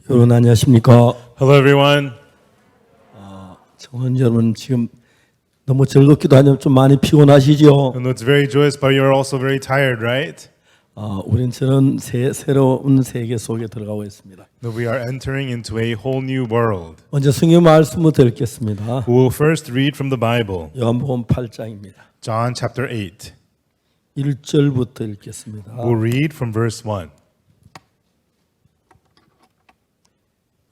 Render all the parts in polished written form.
여러분 안녕하십니까? Hello, everyone. 청원 여러분 지금 너무 즐겁기도 하지만 좀 많이 피곤하시죠? I know it's very joyous, but you're also very tired, right? 우린 저는 새로운 세계 속에 들어가고 있습니다. That we are entering into a whole new world. 먼저 성경 말씀부터 읽겠습니다. We will first read from the Bible, 요한복음 8장입니다. John chapter 8. 1절부터 읽겠습니다. We'll read from verse 1.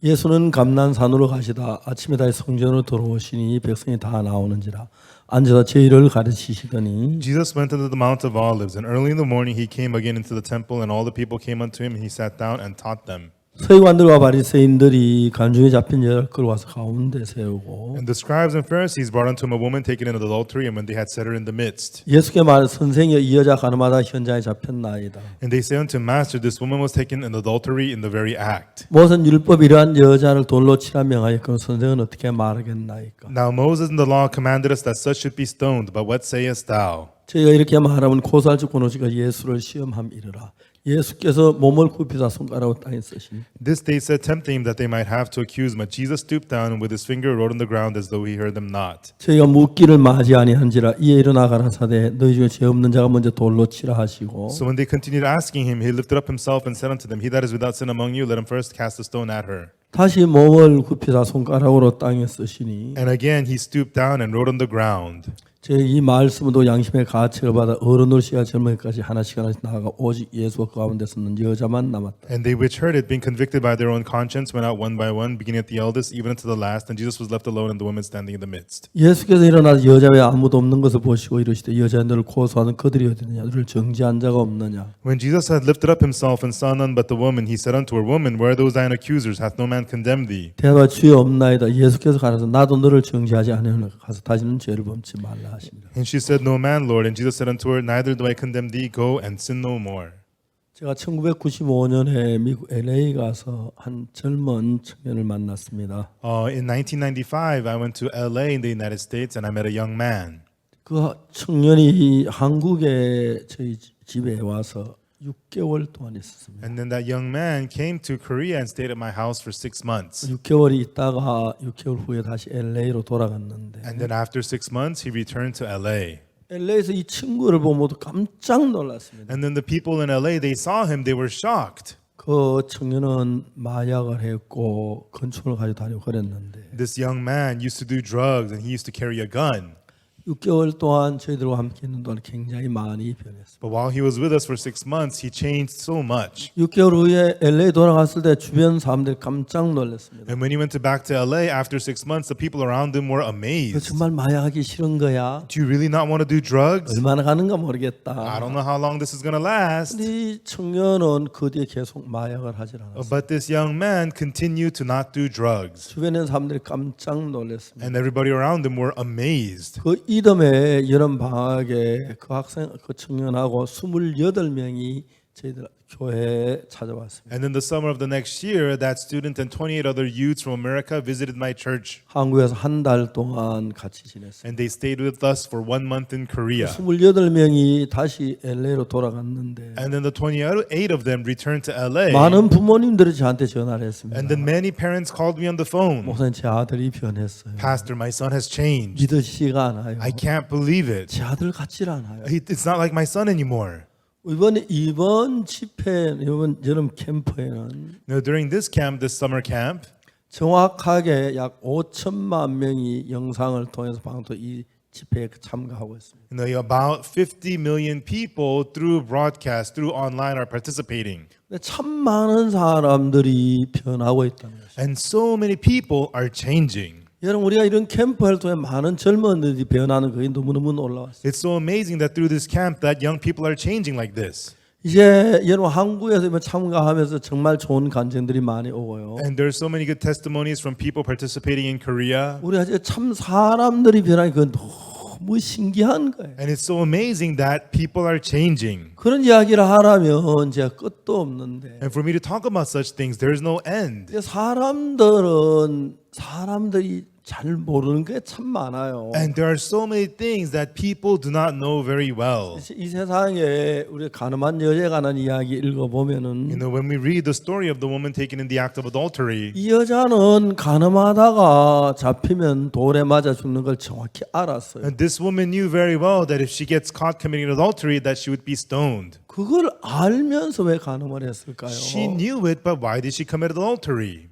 예수는 감난산으로 가시다 아침에 다시 성전으로 들어오시니 백성이 다 나오는지라 앉아서 제의를 가르치시더니 Jesus went into the Mount of Olives, and early in the morning he came again into the temple, and all the people came unto him, and he sat down and taught them. 서기관들과 바리새인들이 간중에 잡힌 여자를 끌어와서 가운데 세우고 And the scribes and Pharisees brought unto him a woman taken in adultery, and when they had set her in the midst. 예수께 말해 선생이여 이 여자 가늠하다 현장에 잡혔나이다. And they say unto him, Master, this woman was taken in adultery in the very act. 모세는 율법 이러한 여자를 돌로 치라 명하였거늘 선생은 어떻게 말하겠나이까. Now Moses in the law commanded us that such should be stoned, but what sayest thou? 저희가 이렇게 말하면 고살주 고노지가 예수를 시험함 이르라. 예수께서 몸을 굽히사 손가락으로 땅에 쓰시니 This they said, tempting him that they might have to accuse him. But Jesus stooped down and with his finger wrote on the ground as though he heard them not. 저희가 묻기를 마지 아니한지라 이에 일어나 가라사대 너희 중에 죄 없는 자가 먼저 돌로 치라 하시고 So when they continued asking him, he lifted up himself and said unto them, He that is without sin among you, let him first cast a stone at her. 다시 몸을 굽히사 손가락으로 땅에 쓰시니 And again he stooped down and wrote on the ground. 이 말씀도 양심의 가책을 받아 어른으로 씨가 젊은이까지 하나씩 나아가 오직 예수와 그 가운데 서는 여자만 남았다. And they which heard it, being convicted by their own conscience, went out one by one, beginning at the eldest, even unto the last. And Jesus was left alone, and the women standing in the midst. 예수께서 일어나서 여자 외에 아무도 없는 것을 보시고 이르시되 여자들을 고소하는 그들이 어디느냐 너를 정죄한 자가 없느냐. When Jesus had lifted up himself and saw none but the woman, he said unto her, Woman, where are those thine accusers? Hath no man condemned thee? 대답하 주여 없나이다. 예수께서 가라서 나도 너를 정죄하지 아니하노라. 가서 다시는 죄를 범치 말라 하십니다. And she said, No man, Lord. And Jesus said unto her, Neither do I condemn thee. Go and sin no more. 제가 1995년에 미국 LA 가서 한 젊은 청년을 만났습니다. In 1995, I went to LA in the United States, and I met a young man. 그 청년이 한국에 저희 집에 와서 6개월 동안 있었습니다. And then that young man came to Korea and stayed at my house for 6 months. 6개월이 있다가 6개월 후에 다시 LA로 돌아갔는데 And then after 6 months, he returned to LA. LA에서 이 친구를 보고 모두 깜짝 놀랐습니다. And then the people in LA, they saw him, they were shocked. 그 청년은 마약을 했고 건축을 가지고 다니고 그랬는데 This young man used to do drugs and he used to carry a gun. 6개월 동안 저희들과 함께 있는 동안 굉장히 많이 변했습니다. But while he was with us for 6 months, he changed so much. 6개월 후에 LA 돌아갔을 때 주변 사람들이 깜짝 놀랐습니다. And when he went back to LA after 6 months, the people around him were amazed. 정말 마약하기 싫은 거야? Do you really not want to do drugs? 얼마나 가는가 I 모르겠다. don't know how long this is going to last. 이 청년은 그 뒤에 계속 마약을 하질 않았어요. But this young man continued to not do drugs. 주변에 있는 사람들이 깜짝 놀랐습니다. And everybody around him were amazed. 그 이듬해 여름 방학에 그 청년하고 28명이 저희들 교회에 찾아왔습니다. And in the summer of the next year, that student and 28 other youths from America visited my church. 한국에서 한 달 동안 같이 지냈어요. And they stayed with us for 1 month in Korea. 28명이 다시 LA로 돌아갔는데 And then the 28 of them returned to LA. 많은 부모님들이 저한테 전화를 했습니다. And then many parents called me on the phone. 목사님 제 아들이 변했어요. Pastor, my son has changed. 믿으시지가 않아요. I can't believe it. 제 아들 같질 않아요. It's not like my son anymore. 이번 집회 이번 여름 캠프에는 Now, during this camp, this summer camp, 정확하게 약 5천만 명이 영상을 통해서 방송 이 집회에 참가하고 있습니다. about 50 million people through broadcast, through online, are participating. 참 많은 사람들이 변하고 있다는 것이죠. And so many people are changing. 여러분 우리가 이런 캠프를 통해 많은 젊은이들이 변하는 그게 너무너무 놀라웠어요. It's so amazing that through this camp that young people are changing like this. 이제 여러분 한국에서 참가하면서 정말 좋은 간증들이 많이 오고요. And there's so many good testimonies from people participating in Korea. 우리가 이제 참 사람들이 변하는 건 너무 신기한 거예요. And it's so amazing that people are changing. 그런 이야기를 하라면 제가 끝도 없는데 And for me to talk about such things, there's no end. 이제 사람들이 잘 모르는 게 참 많아요. And there are so many things that people do not know very well. 이 세상에 우리 가늠한 여자에 관한 이야기 읽어보면은 You know, when we read the story of the woman taken in the act of adultery, 이 여자는 가늠하다가 잡히면 돌에 맞아 죽는 걸 정확히 알았어요. and this woman knew very well that if she gets caught committing adultery, that she would be stoned. 그걸 알면서 왜 가늠을 했을까요? She knew it, but why did she commit adultery?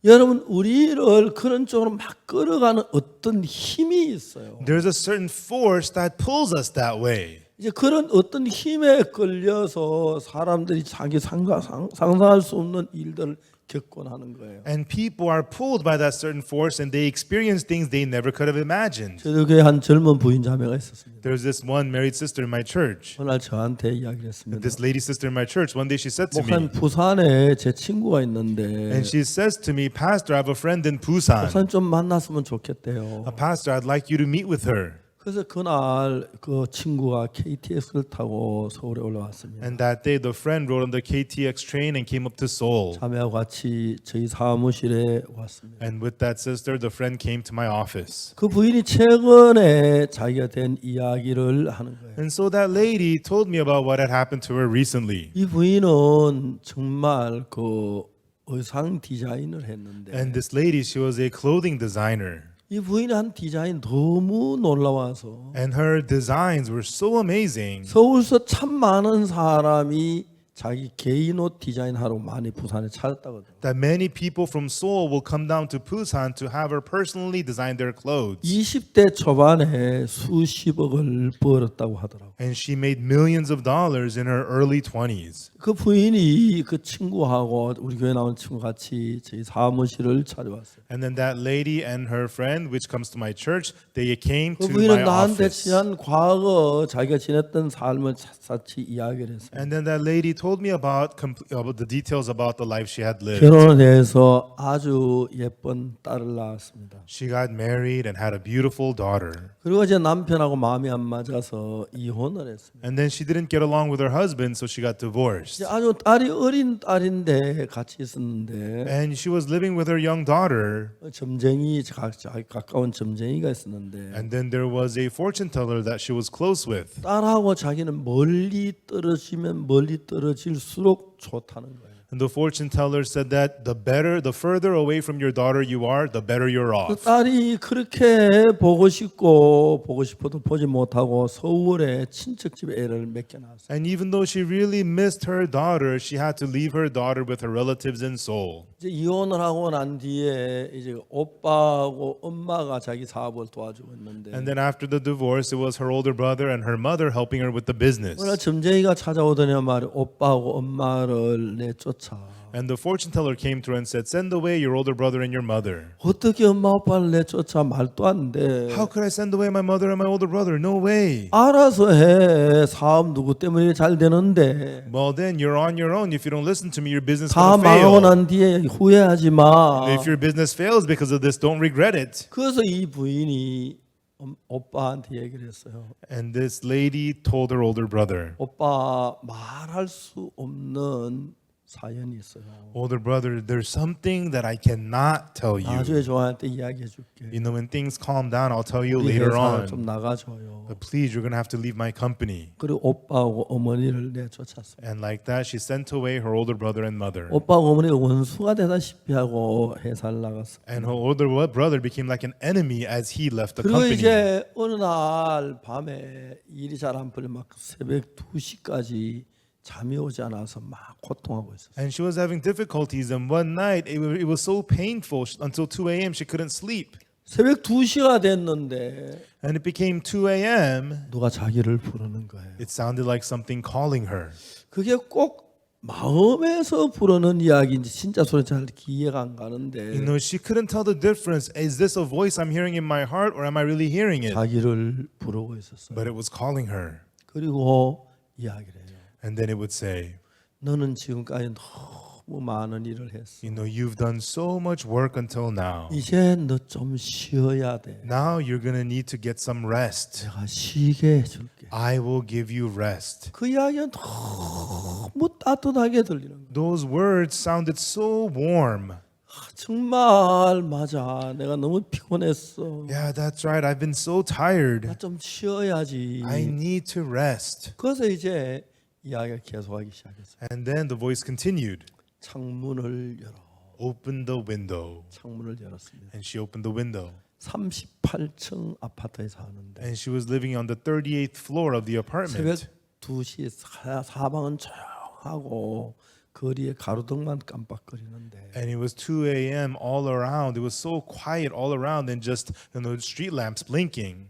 여러분 우리를 그런 쪽으로 막 끌어가는 어떤 힘이 있어요. There's a certain force that pulls us that way. 이제 그런 어떤 힘에 끌려서 사람들이 자기 상상할 수 없는 일들을 겪곤 하는 거예요. And people are pulled by that certain force and they experience things they never could have imagined. 저희 교회 한 젊은 부인 자매가 있었습니다. There's this one married sister in my church. 오늘 저한테 이야기를 했습니다. This lady sister in my church, one day she said to 목사님 me, 부산에 제 친구가 있는데 and she says to me, Pastor, I have a friend in Busan. 목사님 좀 만났으면 좋겠대요. Pastor, I'd like you to meet with her. 그래서 그날 그 친구가 KTX를 타고 서울에 올라왔습니다. And that day, the friend rode on the KTX train and came up to Seoul. 자매와 같이 저희 사무실에 왔습니다. And with that sister, the friend came to my office. 그 부인이 최근에 자기가 된 이야기를 하는 거예요. And so that lady told me about what had happened to her recently. 이 부인은 정말 그 의상 디자인을 했는데 And this lady, she was a clothing designer. 이 부인의 한 디자인 너무 놀라워서 And her designs were so amazing 서울서 참 많은 사람이 자기 개인 옷 디자인하러 많이 부산에 찾았다거든요. that many people from Seoul will come down to Busan to have her personally design their clothes. 20대 초반에 수십억을 벌었다고 하더라고요. And she made millions of dollars in her early 20s. 그 부인이 그 친구하고 우리 교회 나온 친구 같이 저희 사무실을 찾아왔어요. And then that lady and her friend, which comes to my church, they came 그 to 부인은 my 나한테 office. 지난 과거 자기가 지냈던 삶을 차차히 이야기를 했어요. And then that lady told me about the details about the life she had lived. 결혼을 해서 아주 예쁜 딸을 낳았습니다. She got married and had a beautiful daughter. 그리고 이제 남편하고 마음이 안 맞아서 이혼을 했습니다. And then she didn't get along with her husband, so she got divorced. 이제 아주 딸이 어린 딸인데 같이 있었는데 And she was living with her young daughter. 점쟁이 가까운 점쟁이가 있었는데 And then there was a fortune teller that she was close with. 딸하고 자기는 멀리 떨어지면 멀리 떨어질수록 좋다는 거예요. And the fortune teller said that the further away from your daughter you are, the better you're 그 off. 딸이 그렇게 보고 싶어도 보지 못하고 서울에 친척집에 애를 맡겨놨어요. And even though she really missed her daughter, she had to leave her daughter with her relatives in Seoul. 이제 이혼을 하고 난 뒤에 이제 오빠하고 엄마가 자기 사업을 도와주고 있는데 And then after the divorce, it was her older brother and her mother helping her with the business. 오늘 점쟁이가 찾아오더니 말이 오빠하고 엄마를 내쫓아. And the fortune teller came through and said, "Send away your older brother and your mother." 어떻게 엄마 오빠를 내쫓아 말도 안 돼. How could I send away my mother and my older brother? No way. 알아서 해. 사업 누구 때문에 잘 되는데. Well, then you're on your own. If you don't listen to me, your business 다 will 망하고 fail. 난 뒤에 후회하지 마. If your business fails because of this, don't regret it. 그래서 이 부인이 오빠한테 얘기를 했어요. And this lady told her older brother, 오빠 말할 수 없는 사연이 있어요. "Older brother, there's something that I cannot tell you. 나중에 저한테 이야기해 줄게. You know, when things calm down, I'll tell you 우리 later 회사를 좀 on. 나가줘요. But please, you're going to have to leave my company." 그리고 오빠하고 어머니를 내쫓았어요. And like that, she sent away her older brother and mother. 오빠하고 어머니가 원수가 되다시피 하고 회사를 나갔어요. And her older brother became like an enemy as he left the 그리고 company. 이제 어느 날 밤에 일이 잘 안 풀려 막 새벽 2시까지 잠이 오지 않아서 막 고통하고 있었어요. And she was having difficulties. And one night, it was so painful until 2 a.m. she couldn't sleep. 새벽 2시가 됐는데 And it became 2 a.m. 누가 자기를 부르는 거예요. It sounded like something calling her. 그게 꼭 마음에서 부르는 이야기인지 진짜 소리 잘 이해가 안 가는데 You know, she couldn't tell the difference. Is this a voice I'm hearing in my heart or am I really hearing it? 자기를 부르고 있었어요. But it was calling her. 그리고 이야기를 해요. And then it would say, 너는 지금까지 너무 많은 일을 했어. you know, you've done so much work until now. 이제 너 좀 쉬어야 돼. Now you're going to need to get some rest. 내가 쉬게 해줄게. I will give you rest. 그 이야기가 너무 따뜻하게 들리는 거야. Those words sounded so warm. 정말 맞아. 내가 너무 피곤했어. Yeah, that's right. I've been so tired. 나 좀 쉬어야지. I need to rest. 그래서 이제 이야기가 계속하기 시작했어요. And then the voice continued, 창문을 열어. open the window. 창문을 열었습니다. And she opened the window. 38층 아파트에 사는데 And she was living on the 38th floor of the 새벽 apartment. 2시 사방은 조용하고 거리에 가로등만 깜빡거리는데 And it was 2 a.m. all around. It was so quiet all around and just, you know, street lamps blinking.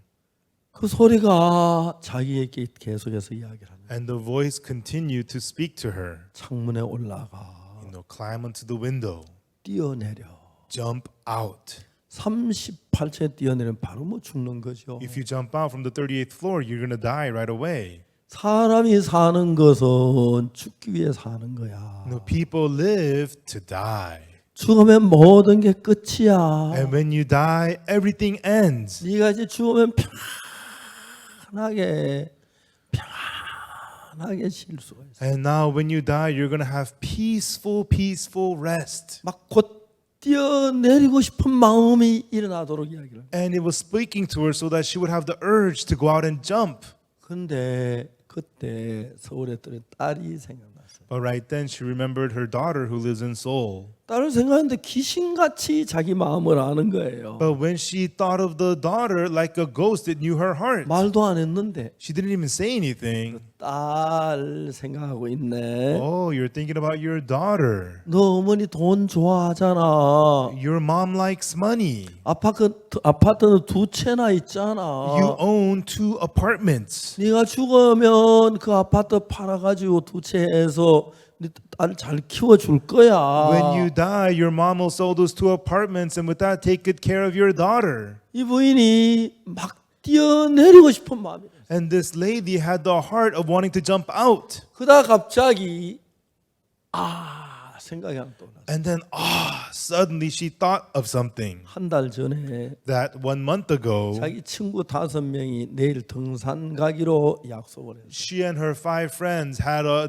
그 소리가 자기에게 계속해서 이야기를 하는 거예요. And the voice continued to speak to her. 창문에 올라가 You know, climb onto the window. 뛰어내려. Jump out. 38층에 뛰어내리면 바로 뭐 죽는 거죠. If you jump out from the 38th floor, you're going to die right away. 사람이 사는 것은 죽기 위해 사는 거야. You know, people live to die. 죽으면 모든 게 끝이야. And when you die, everything ends. 네가 이제 죽으면 편하게 쉴 수가 있어. And now when you die, you're going to have peaceful rest. 막 곧 뛰어내리고 싶은 마음이 일어나도록 이야기를. And it was speaking to her so that she would have the urge to go out and jump. 근데 그때 서울에 있던 딸이 생각났어요. But right then, she remembered her daughter who lives in Seoul. 딸을 생각했는데 귀신같이 자기 마음을 아는 거예요. But when she thought of the daughter like a ghost, it knew her heart. 말도 안 했는데 She didn't even say anything. 딸 생각하고 있네. Oh, you're thinking about your daughter. 너 어머니 돈 좋아하잖아. Your mom likes money. 아파트는 2채나 있잖아. You own 2 apartments. 네가 죽으면 그 아파트 팔아가지고 2채에서 네 딸 잘 키워줄 거야. When you die, your mom will sell those 2 apartments and with that take good care of your daughter. 이 부인이 막 뛰어내리고 싶은 마음이. And this lady had the heart of wanting to jump out. 그러다 갑자기 생각이 하나 떠올랐어. And then, suddenly she thought of something. 한 달 전에 That 1 month ago, 자기 친구 5명이 내일 등산 가기로 약속을 했어. she and her 5 friends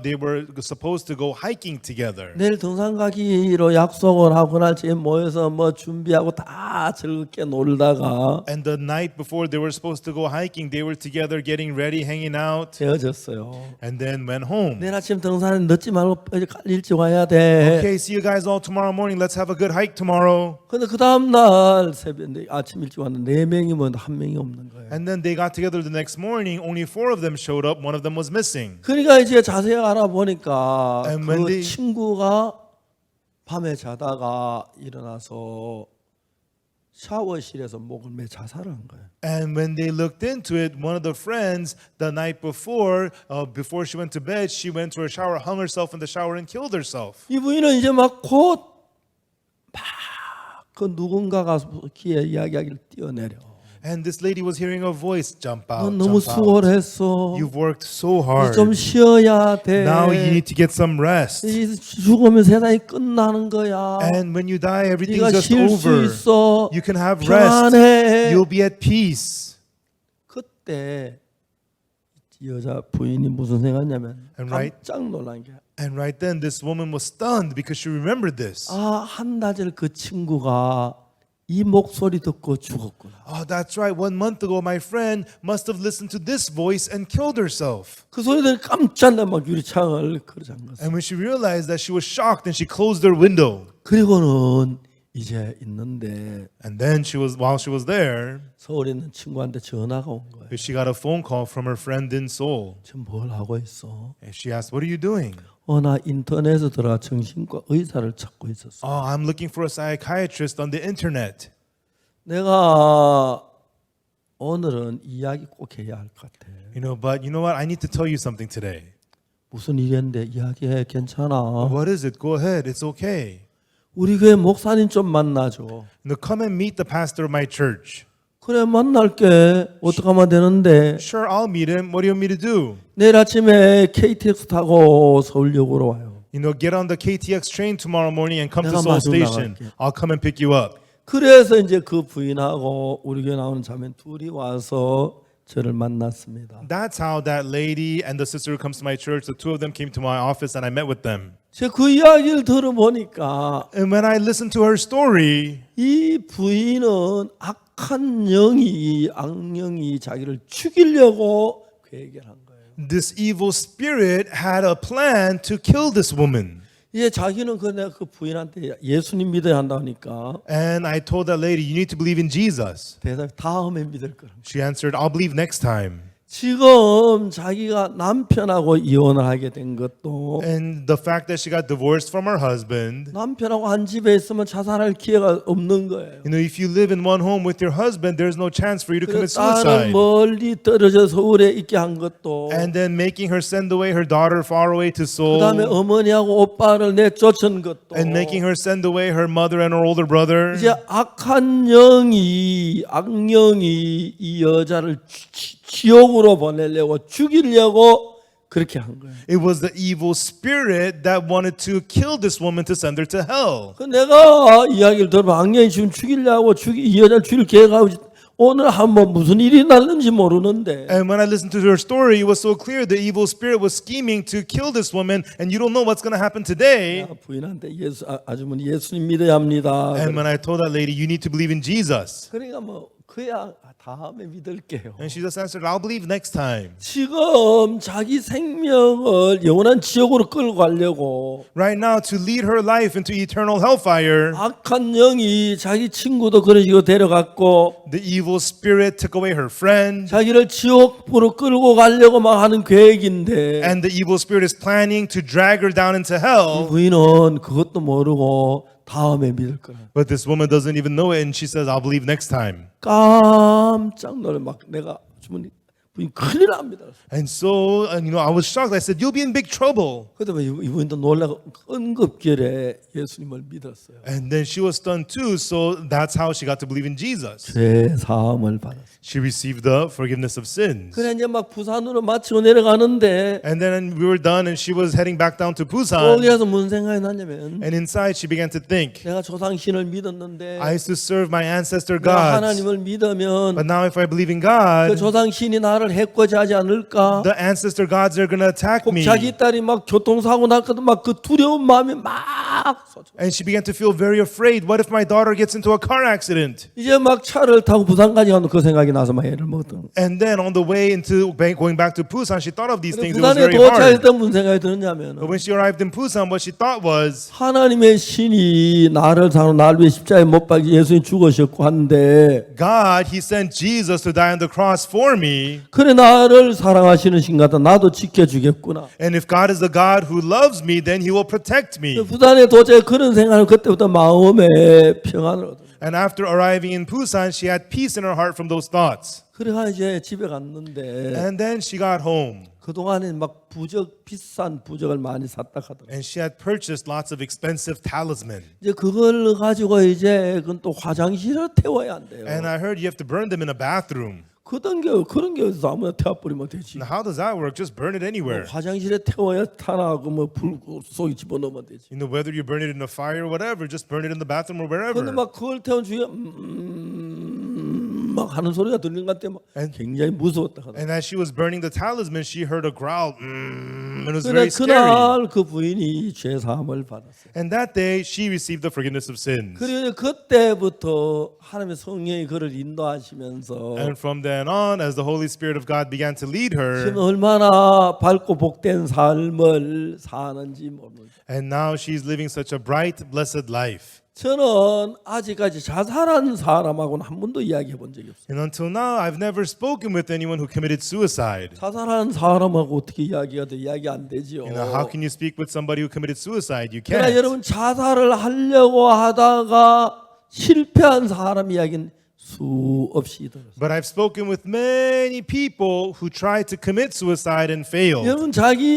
they were supposed to go hiking together. 내일 등산 가기로 약속을 하고 날 집에 모여서 뭐 준비하고 다 즐겁게 놀다가 And the night before they were supposed to go hiking, they were together getting ready, hanging out, 헤어졌어요. and then went home. 내일 아침 등산에 늦지 말고 일찍 와야 돼. Okay, see you guys all tomorrow morning. Let's have a good hike tomorrow. 근데 그 다음 날 새벽에 아침 일찍 왔는데 4명이면 1명이 없는 거예요. And then they got together the next morning. Only 4 of them showed up. 1 of them was missing. 그러니까 이제 자세히 알아보니까 And 그 when they- 친구가 밤에 자다가 일어나서 샤워실에서 목을 매 자살을 한 거예요. And when they looked into it, one of the friends the night before she went to bed, she went to her shower, hung herself in the shower, and killed herself. 이 부인은 이제 막 곧 그 누군가가 귀에 이야기하기를 뛰어내려. And this lady was hearing a voice, jump out, 넌 너무 jump out. 수월했어. You've worked so 이제 hard. 좀 쉬어야 돼. Now you need to get some rest. 이제 죽으면 세상이 끝나는 거야. And when you die, everything's 네가 just 쉴 수 over. 있어. You can have rest. 편안해. You'll be at peace. 그때 여자 부인이 무슨 생각냐면 And right- 깜짝 놀란 게 And right then, this woman was stunned because she remembered this. 한 달 전 그 친구가 이 목소리 듣고 죽었구나. Oh, that's right. 1 month ago, my friend must have listened to this voice and killed herself. 그 소리 들으니 깜짝 놀라 막 유리창을 걸어잠갔어. And when she realized that, she was shocked and she closed her window. 그리고는 이제 있는데 And then while she was there, 서울에 있는 친구한테 전화가 온 거예요. she got a phone call from her friend in Seoul. 지금 뭘 하고 있어? And she asked, "What are you doing?" 나 인터넷에 들어가 정신과 의사를 찾고 있었어. Oh, I'm looking for a psychiatrist on the internet. 내가 오늘은 이야기 꼭 해야 할 것 같아. But you know what? I need to tell you something today. 무슨 일인데 이야기해. 괜찮아. What is it? Go ahead. It's okay. 우리 교회 목사님 좀 만나줘. Come and meet the pastor of my church. 그래 만날게. 어떻게 하면 되는데? Sure, I'll meet him. What do you want me to do? 내일 아침에 KTX 타고 서울역으로 와요. You know, get on the KTX train tomorrow morning and come to 내가 Seoul 마중 Station. 나갈게. I'll come and pick you up. 그래서 이제 그 부인하고 우리 교회 나오는 자매 둘이 와서 저를 만났습니다. That's how that lady and the sister who comes to my church, the two of them came to my office and I met with them. 제가 그 이야기를 들어보니까 And when I listened to her story, 이 부인은 악한 악령이 자기를 죽이려고 계획을 한 거예요. this evil spirit had a plan to kill this woman. 이제 자기는 내가 그 부인한테 예수님 믿어야 한다니까 And I told that lady, you need to believe in Jesus. 대답이 다음에 믿을 거라고. She answered, I'll believe next time. 지금 자기가 남편하고 이혼을 하게 된 것도 And the fact that she got divorced from her husband, 남편하고 한 집에 있으면 자살할 기회가 없는 거예요. you know, if you live in one home with your husband, there's no chance for you to commit 그래서 딸을 suicide. 멀리 떨어져 서울에 있게 한 것도 And then making her send away her daughter far away to 그다음에 Seoul. 어머니하고 오빠를 내쫓은 것도 And making her send away her mother and her older brother. 이제 악령이 이 여자를 지옥으로 보내려고 죽이려고 그렇게 한 거예요. It was the evil spirit that wanted to kill this woman to send her to hell. 그 내가 이야기를 들어봐 악령이 지금 죽이려고 이 여자를 죽일 계획하고 오늘 한번 무슨 일이 났는지 모르는데 And when I listened to her story, it was so clear the evil spirit was scheming to kill this woman, and you don't know what's going to happen today. 부인한테 아주머니 예수님 믿어야 합니다. And when I told that lady, you need to believe in Jesus. 그러니까 그야 다음에 믿을게요. And she just answered, I'll believe next time. 지금 자기 생명을 영원한 지옥으로 끌고 가려고 Right now, to lead her life into eternal hellfire, 악한 영이 자기 친구도 그런 식으로 데려갔고 the evil spirit took away her friend, 자기를 지옥으로 끌고 가려고 막 하는 계획인데 and the evil spirit is planning to drag her down into 이 hell. 부인은 그것도 모르고 다음에 믿을 거라. But this woman doesn't even know it, and she says, I'll believe next time. 깜짝 놀래 막 내가 주머니 부인 큰일 납니다. And so, you know, I was shocked. I said, you'll be in big trouble. 그때 이분도 놀라고 응급결에 예수님을 믿었어요. And then she was stunned too, so that's how she got to believe in Jesus. 죄 사함을 받았어요. She received the forgiveness of sins. 그래 이제 막 부산으로 마치고 내려가는데 And then we were done, and she was heading back down to Busan. 거기에서 무슨 생각이 났냐면 And inside, she began to think, 내가 조상신을 믿었는데 I used to serve my ancestor 내가 gods, 하나님을 믿으면 but now if I believe in 그 God, 조상신이 나를 해코지하지 않을까? the ancestor gods are going to attack 꼭 me. 자기 딸이 막 교통사고 났거든 막 그 두려운 마음이 막 쏟아. And she began to feel very afraid. What if my daughter gets into a car accident? 이제 막 차를 타고 부산까지 가는 그 생각이 나서 막 애를 먹었던. And then on the way into going back to Busan, she thought of these things. It was 부산에 very hard. 도착했을 때 무슨 생각이 드느냐면 But when she arrived in Busan, what she thought was, 하나님의 신이 나를 사는 날 위해 십자가에 못 박이 예수님 죽으셨고 한데 God, He sent Jesus to die on the cross for me. 그래 나를 사랑하시는 신 같다 나도 지켜주겠구나. And if God is the God who loves me, then He will protect me. 부산에 도착해 그런 생각을 그때부터 마음에 평안을 얻어. And after arriving in Busan, she had peace in her heart from those thoughts. 그래가 이제 집에 갔는데 And then she got home. 그 동안에 막 비싼 부적을 많이 샀다 하더라고. And she had purchased lots of expensive talisman. 이제 그걸 가지고 이제 그건 또 화장실에 태워야 한대요. And I heard you have to burn them in a bathroom. 그런 게 어디서 아무나 태워버리면 되지. Now, how does that work? Just burn it anywhere. 화장실에 태워야 타나 그뭐불 속에 집어넣으면 되지. You know, whether you burn it in a fire or whatever, just burn it in the bathroom or wherever. 근데 막 그걸 태운 주위에 막 하는 소리가 들리는 것 같아. 막 굉장히 무서웠다 하더라고. And as she was burning the talisman, she heard a growl. It was 그래 very scary. 그날 그 부인이 죄 사함을 받았어요. And that day, she received the forgiveness of sins. 그리고 그때부터 하나님의 성령이 그를 인도하시면서 And from then on, as the Holy Spirit of God began to lead 지금 her, 얼마나 밝고 복된 삶을 사는지 모르는. and now she's living such a bright, blessed life. 저는 아직까지 자살한 사람하고는 한 번도 이야기해 본 적이 없어요. And until now, I've never spoken with anyone who committed suicide. 자살한 사람하고 어떻게 이야기가 돼? 이야기 안 되지요. You know, how can you speak with somebody who committed suicide? You 그러나 can't. 여러분 자살을 하려고 하다가 실패한 사람 이야기는 수없이 들었어요. But I've spoken with many people who tried to commit suicide and failed. 여러분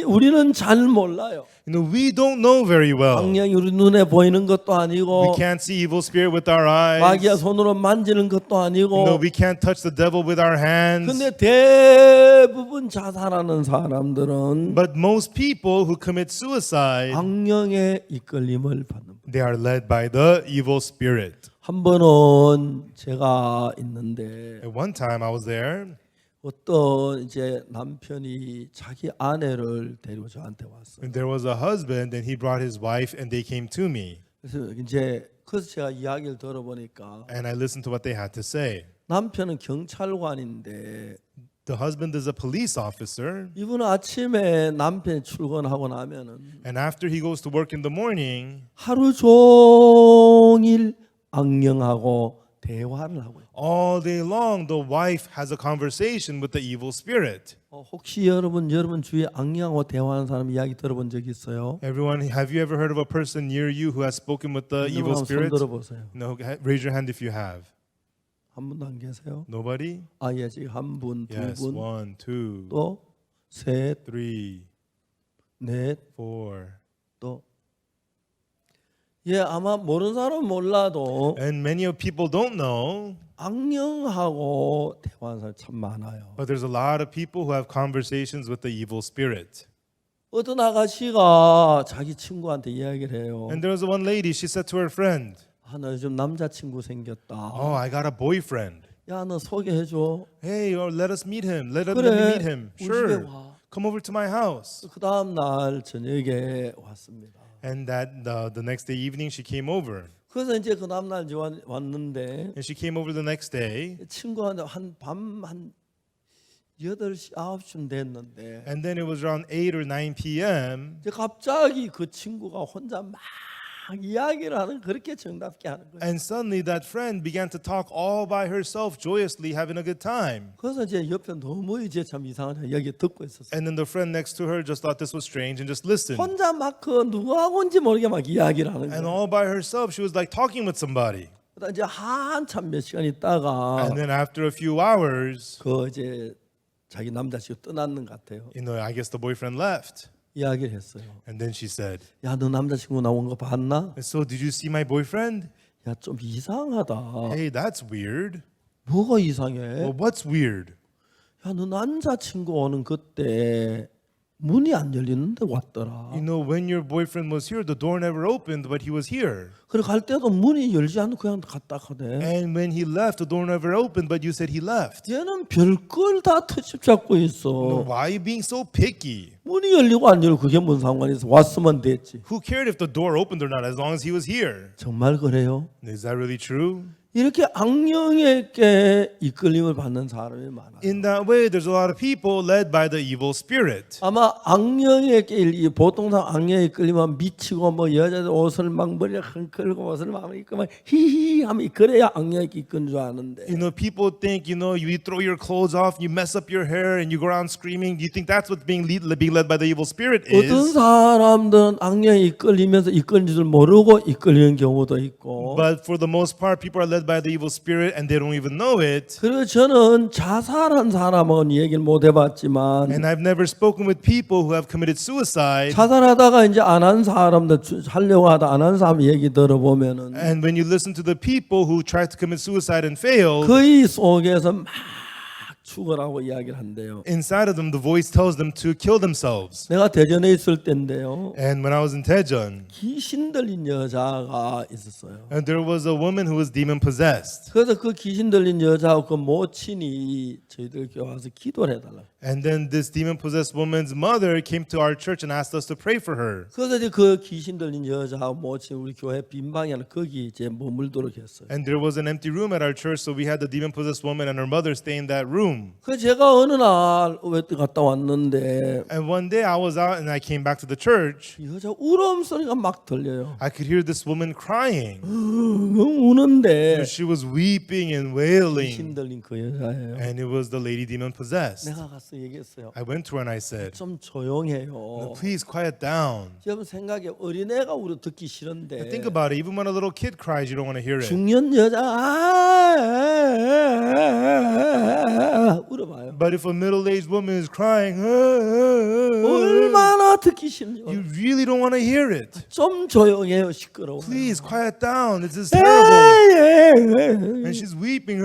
우리는 잘 몰라요. We don't know very well. 악령이 우리 눈에 보이는 것도 We 아니고 can't see evil spirit with our eyes. 마귀야 손으로 만지는 것도 아니고 We can't touch the devil with our hands. 근데 대부분 자살하는 사람들은 But most people who commit suicide, 악령의 이끌림을 받는 거예요. they are led by the evil spirit. 한 번은 제가 있는데 At one time I was there, 어떤 이제 남편이 자기 아내를 데리고 저한테 왔어요. and there was a husband, and he brought his wife, and they came to me. 그래서 제가 이야기를 들어보니까 And I listened to what they had to say. 남편은 경찰관인데 The husband is a police officer, 이분은 아침에 남편이 출근하고 나면은 and after he goes to work in the morning, 하루 종일 악령하고 대화를 하고 있어요. all day long the wife has a conversation with the evil spirit. 혹시 여러분 주위에 악령하고 대화하는 사람 이야기 들어본 적 있어요? Everyone, have you ever heard of a person near you who has spoken with the evil 손 spirit? 들어보세요. No, raise your hand if you have. 한 분도 안 계세요? Nobody? 예, 지금 한 분, 두 Yes, 분, 1, 2, 또 셋, 3, 넷, 4. 또 아마 모르는 사람은 몰라도 And many of people don't know, 악령하고 대화하는 사람이 참 많아요. but there's a lot of people who have conversations with the evil spirit. 어떤 아가씨가 자기 친구한테 이야기를 해요. And there was one lady, she said to her friend, 나 요즘 남자친구 생겼다. "Oh, I got a boyfriend. 야, 너 소개해줘. Hey, let us meet him. Let me 그래, meet him. 우리 집에 Sure. 와. Come over to my house." 그 다음 날 저녁에 왔습니다. And that the next day evening she came over. 그래서 이제 그 다음 날 왔는데 And she came over the next day. 친구한테 한 8시, 9시쯤 됐는데 And then it was around 8 or 9 p.m. 이제 갑자기 그 친구가 혼자 막 이야기를 하는 그렇게 정답게 하는 거예요. And suddenly that friend began to talk all by herself, joyously having a good time. 그래서 이제 옆에 너무 이제 참 이상한 이야기 듣고 있었어요. And then the friend next to her just thought this was strange and just listened. 혼자 막 그 누구하고인지 모르게 막 이야기를 하는 And 거예요. all by herself, she was like talking with somebody. 그러다 이제 한참 몇 시간 있다가 And then after a few hours, 그 이제 자기 남자친구 떠났는 것 같아요. I guess the boyfriend left. 이야기를 했어요. And then she said, 야, 너 남자친구 나온 거 봤나? "So did you see my boyfriend? 야, 좀 이상하다. Hey, that's weird." 뭐가 이상해? Well, what's weird? 야, 너 남자친구 오는 그때 문이 안 열리는데 왔더라. When your boyfriend was here, the door never opened, but he was here. 그래 갈 때도 문이 열지 않고 그냥 갔다 가대. And when he left, the door never opened, but you said he left. 얘는 별걸 다 트집 잡고 No, 있어. why are you being so picky? 문이 열리고 안 열리고 그게 뭔 상관이 있어. 왔으면 됐지. Who cared if the door opened or not, as long as he was here? 정말 그래요? Is that really true? 이렇게 악령에게 이끌림을 받는 사람이 많아요. In that way, there's a lot of people led by the evil spirit. 아마 악령에게 보통 악령에 이끌리면 미치고 뭐 여자들 옷을 막 머리에 흔들고 옷을 막 입고 막 히히 하면 그래야 악령에게 이끄는 줄 아는데 People think, you throw your clothes off, you mess up your hair, and you go around screaming. Do you think that's what being led by the evil spirit 어떤 is? 사람들은 악령에 이끌리면서 이끌린 줄 모르고 이끌리는 경우도 있고 But for the most part, people are led by the evil spirit, and they don't even know it. 그리고 저는 자살한 사람은 얘기를 못 해봤지만 And I've never spoken with people who have committed suicide. 자살하다가 이제 안 한 사람들 하려고 하다 안 한 사람 얘기 들어보면은 And when you listen to the people who tried to commit suicide and failed, 그의 속에서 막 죽으라고 이야기를 한대요. inside of them, the voice tells them to kill themselves. 내가 대전에 있을 때인데요. And when I was in Daejeon, 귀신 들린 여자가 있었어요. and there was a woman who was demon possessed. 그래서 그 귀신 들린 여자하고 그 모친이 저희들 교회 와서 기도를 해달라. And then this demon possessed woman's mother came to our church and asked us to pray for her. 그래서 이제 그 귀신 들린 여자하고 모친 우리 교회 빈 방에 거기 이제 머물도록 했어요. And there was an empty room at our church, so we had the demon possessed woman and her mother stay in that room. 그 제가 어느 날 갔다 왔는데 And one day I was out and I came back to the church. 여자 울음 소리가 막 들려요. I could hear this woman crying. 우는데 She was weeping and 귀신 wailing. 들린 그 여자예요. And it was the lady demon possessed. 내가 갔어요. 가서 얘기했어요. I went to her and I said, 좀 조용해요. please quiet down. 여러분 생각에 어린애가 울어 듣기 싫은데 Think about it. Even when a little kid cries, you don't want to hear it. 중년 여자 울어봐요. But if a middle-aged woman is crying, 얼마나 듣기 싫은지. you really don't want to hear it. 좀 조용해요. 시끄러워. Please quiet down. This is terrible. And she's weeping.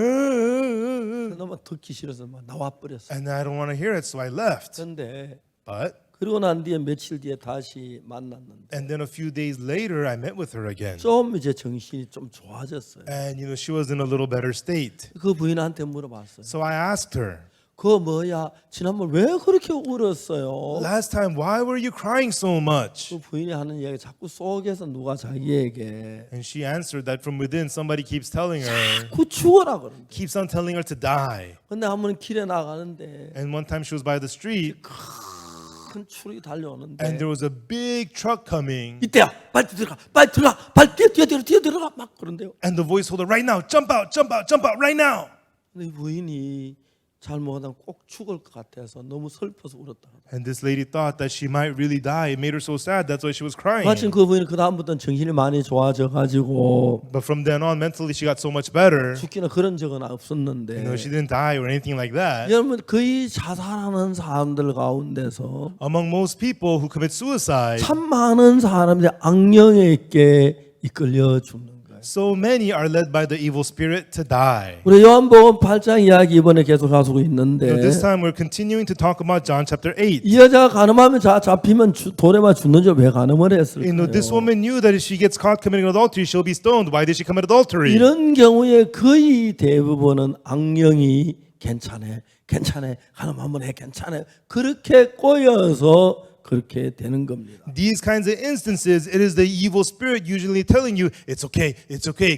너무 듣기 싫어서 막 나와 버렸어. And I don't want to hear it, so I left. 근데 But 그러고 난 뒤에 며칠 뒤에 다시 만났는데 and then a few days later, I met with her again. 좀 이제 정신이 좀 좋아졌어요. And she was in a little better state. 그 부인한테 물어봤어요. So I asked her, 그거 뭐야? 지난번 왜 그렇게 울었어요? last time, why were you crying so much? 그 부인이 하는 이야기 자꾸 속에서 누가 자기에게 And she answered that from within, somebody keeps telling her, 그 죽어라 그런다. keeps on telling her to die. 근데 한 번은 길에 나가는데 And one time she was by the street, 큰 추락이 달려오는데 and there was a big truck coming, 이때야 빨리 들어가 빨리 들어가 빨리 뛰어 들어가 막 그런데요. and the voice told her, right now, jump out, jump out, jump out, right now. 근데 이 부인이 잘못하면 꼭 죽을 것 같아서 너무 슬퍼서 울었다. And this lady thought that she might really die. It made her so sad. That's why she was crying. 마침 그 부인은 그 다음부터는 정신이 많이 좋아져 가지고 But from then on, mentally, she got so much better. 죽기는 그런 적은 없었는데. She didn't die or anything like that. 여러분 거의 자살하는 사람들 가운데서 Among most people who commit suicide, 참 많은 사람들이 악령에게 이끌려 죽는 거예요. so many are led by the evil spirit to die. 우리 요한복음 8장 이야기 이번에 계속 하고 있는데 This time we're continuing to talk about John chapter 8. 이 여자가 가늠하면 잡히면 돌에만 죽는지 왜 가늠을 했을까요? This woman knew that if she gets caught committing adultery, she'll be stoned. Why did she commit adultery? 이런 경우에 거의 대부분은 악령이 괜찮아 가늠 한번 해 괜찮아 그렇게 꼬여서 그렇게 되는 겁니다. These kinds of instances, it is the evil spirit usually telling you, it's okay,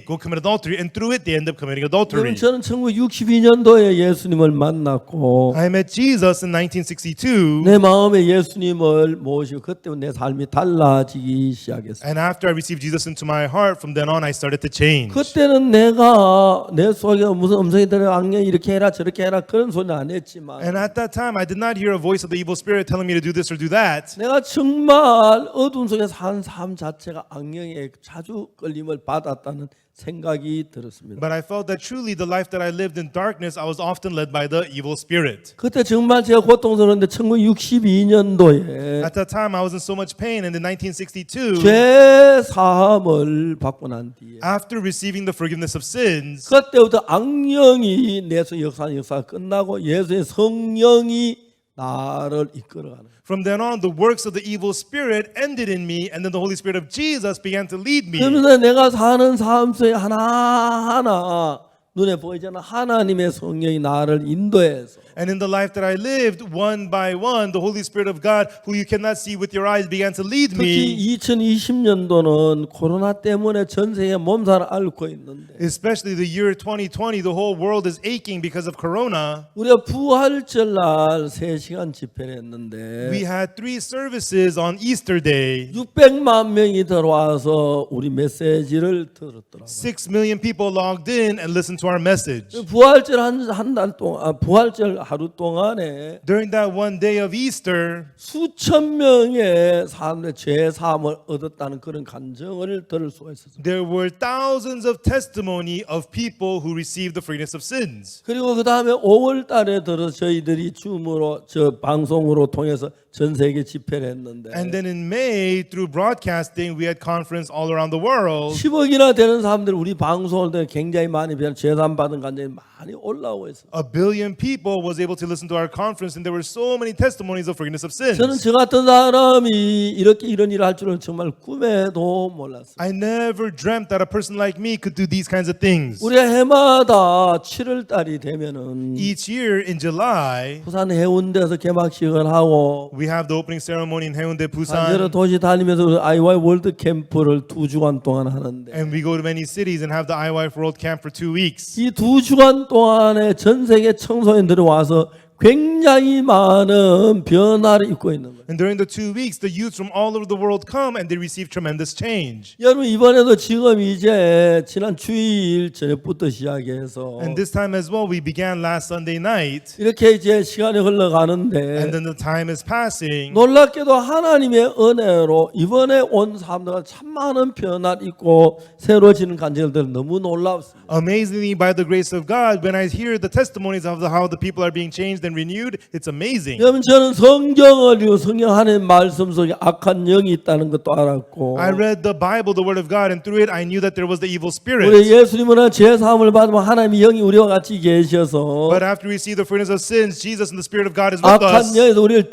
go commit adultery, and through it they end up committing adultery. 저는 1962년도에 예수님을 만났고 I met Jesus in 1962, 내 마음에 예수님을 모시고 그때 내 삶이 달라지기 시작했어요. and after I received Jesus into my heart, from then on I started to change. 그때는 내가 내 속에 무슨 음성이 들어 악령이 이렇게 해라 저렇게 해라 그런 소리는 안 했지만 And at that time, I did not hear a voice of the evil spirit telling me to do this or do that. 내가 정말 어둠 속에 산 삶 자체가 악령에 자주 끌림을 받았다는 생각이 들었습니다. But I felt that truly the life that I lived in darkness, I was often led by the evil spirit. 그때 정말 제가 고통스러운데 1962년도에 At that time, I was in so much pain, and in 1962, 죄 사함을 받고 난 뒤에 after receiving the forgiveness of sins, 그때부터 악령이 내서 역사가 끝나고 예수의 성령이 나를 이끌어가는 거예요. from then on, the works of the evil spirit ended in me, and then the Holy Spirit of Jesus began to lead me. 그러면서 내가 사는 삶 속에 하나하나 눈에 보이잖아 하나님의 성령이 나를 인도해서 And in the life that I lived, one by one, the Holy Spirit of God, who you cannot see with your eyes, began to lead 특히 me. 2020년도는 코로나 때문에 전 세계 몸살을 앓고 있는데 Especially the year 2020, the whole world is aching because of Corona. 우리가 부활절 날 3시간 집회를 했는데 We had 3 services on Easter Day. 600만 명이 들어와서 우리 메시지를 들었더라고요. 6 million people logged in and listened to our message. 부활절 한 달 동안 부활절 하루 동안에 During that one day of Easter, 수천 명의 사람들의 죄 사함을 얻었다는 그런 간증을 들을 수가 있었어요. there were thousands of testimony of people who received the forgiveness of sins. 그리고 그 다음에 5월 달에 들어 저희들이 줌으로 방송으로 통해서 전 세계 집회를 했는데 And then in May, through broadcasting, we had conference all around the world. 10억이나 되는 사람들 우리 방송을 통해 굉장히 많이 재산 받은 간증이 많이 올라오고 있어요. 1 billion people was able to listen to our conference, and there were so many testimonies of forgiveness of 저는 sins. 저 같은 사람이 이렇게 이런 일을 할 줄은 정말 꿈에도 몰랐어요. I never dreamt that a person like me could do these kinds of things. 우리가 해마다 7월 달이 되면은 Each year in July, 부산 해운대에서 개막식을 하고 we have the opening ceremony in Haeundae, 여러 Busan, 도시 다니면서 IY 월드 캠프를 2주간 동안 하는데 and we go to many cities and have the IYF World Camp for 2 weeks. 이 2주간 동안에 전 세계 청소년들이 와서 굉장히 많은 변화를 입고 있는 거예요. And during the 2 weeks, the youths from all over the world come and they receive tremendous change. 여러분 이번에도 지금 이제 지난 주일 저녁부터 시작해서 And this time as well, we began last Sunday night. 이렇게 이제 시간이 And 흘러가는데 then the time is passing. 놀랍게도 하나님의 은혜로 이번에 온 사람들은 참 많은 변화를 입고 새로워지는 간증들 너무 놀랍습니다. Amazingly, by the grace of God, when I hear the testimonies of how the people are being changed and renewed, it's amazing. 여러분 저는 성경을 읽고 성경 하나님 말씀 속에 악한 영이 있다는 것도 알았고 I read the Bible, the Word of God, and through it I knew that there was the evil 우리 spirit. 예수님은 제사함을 받으면 하나님의 영이 우리와 같이 계셔서 But after we see the forgiveness of sins, Jesus and the Spirit of God is with 악한 us. 영에서 우리를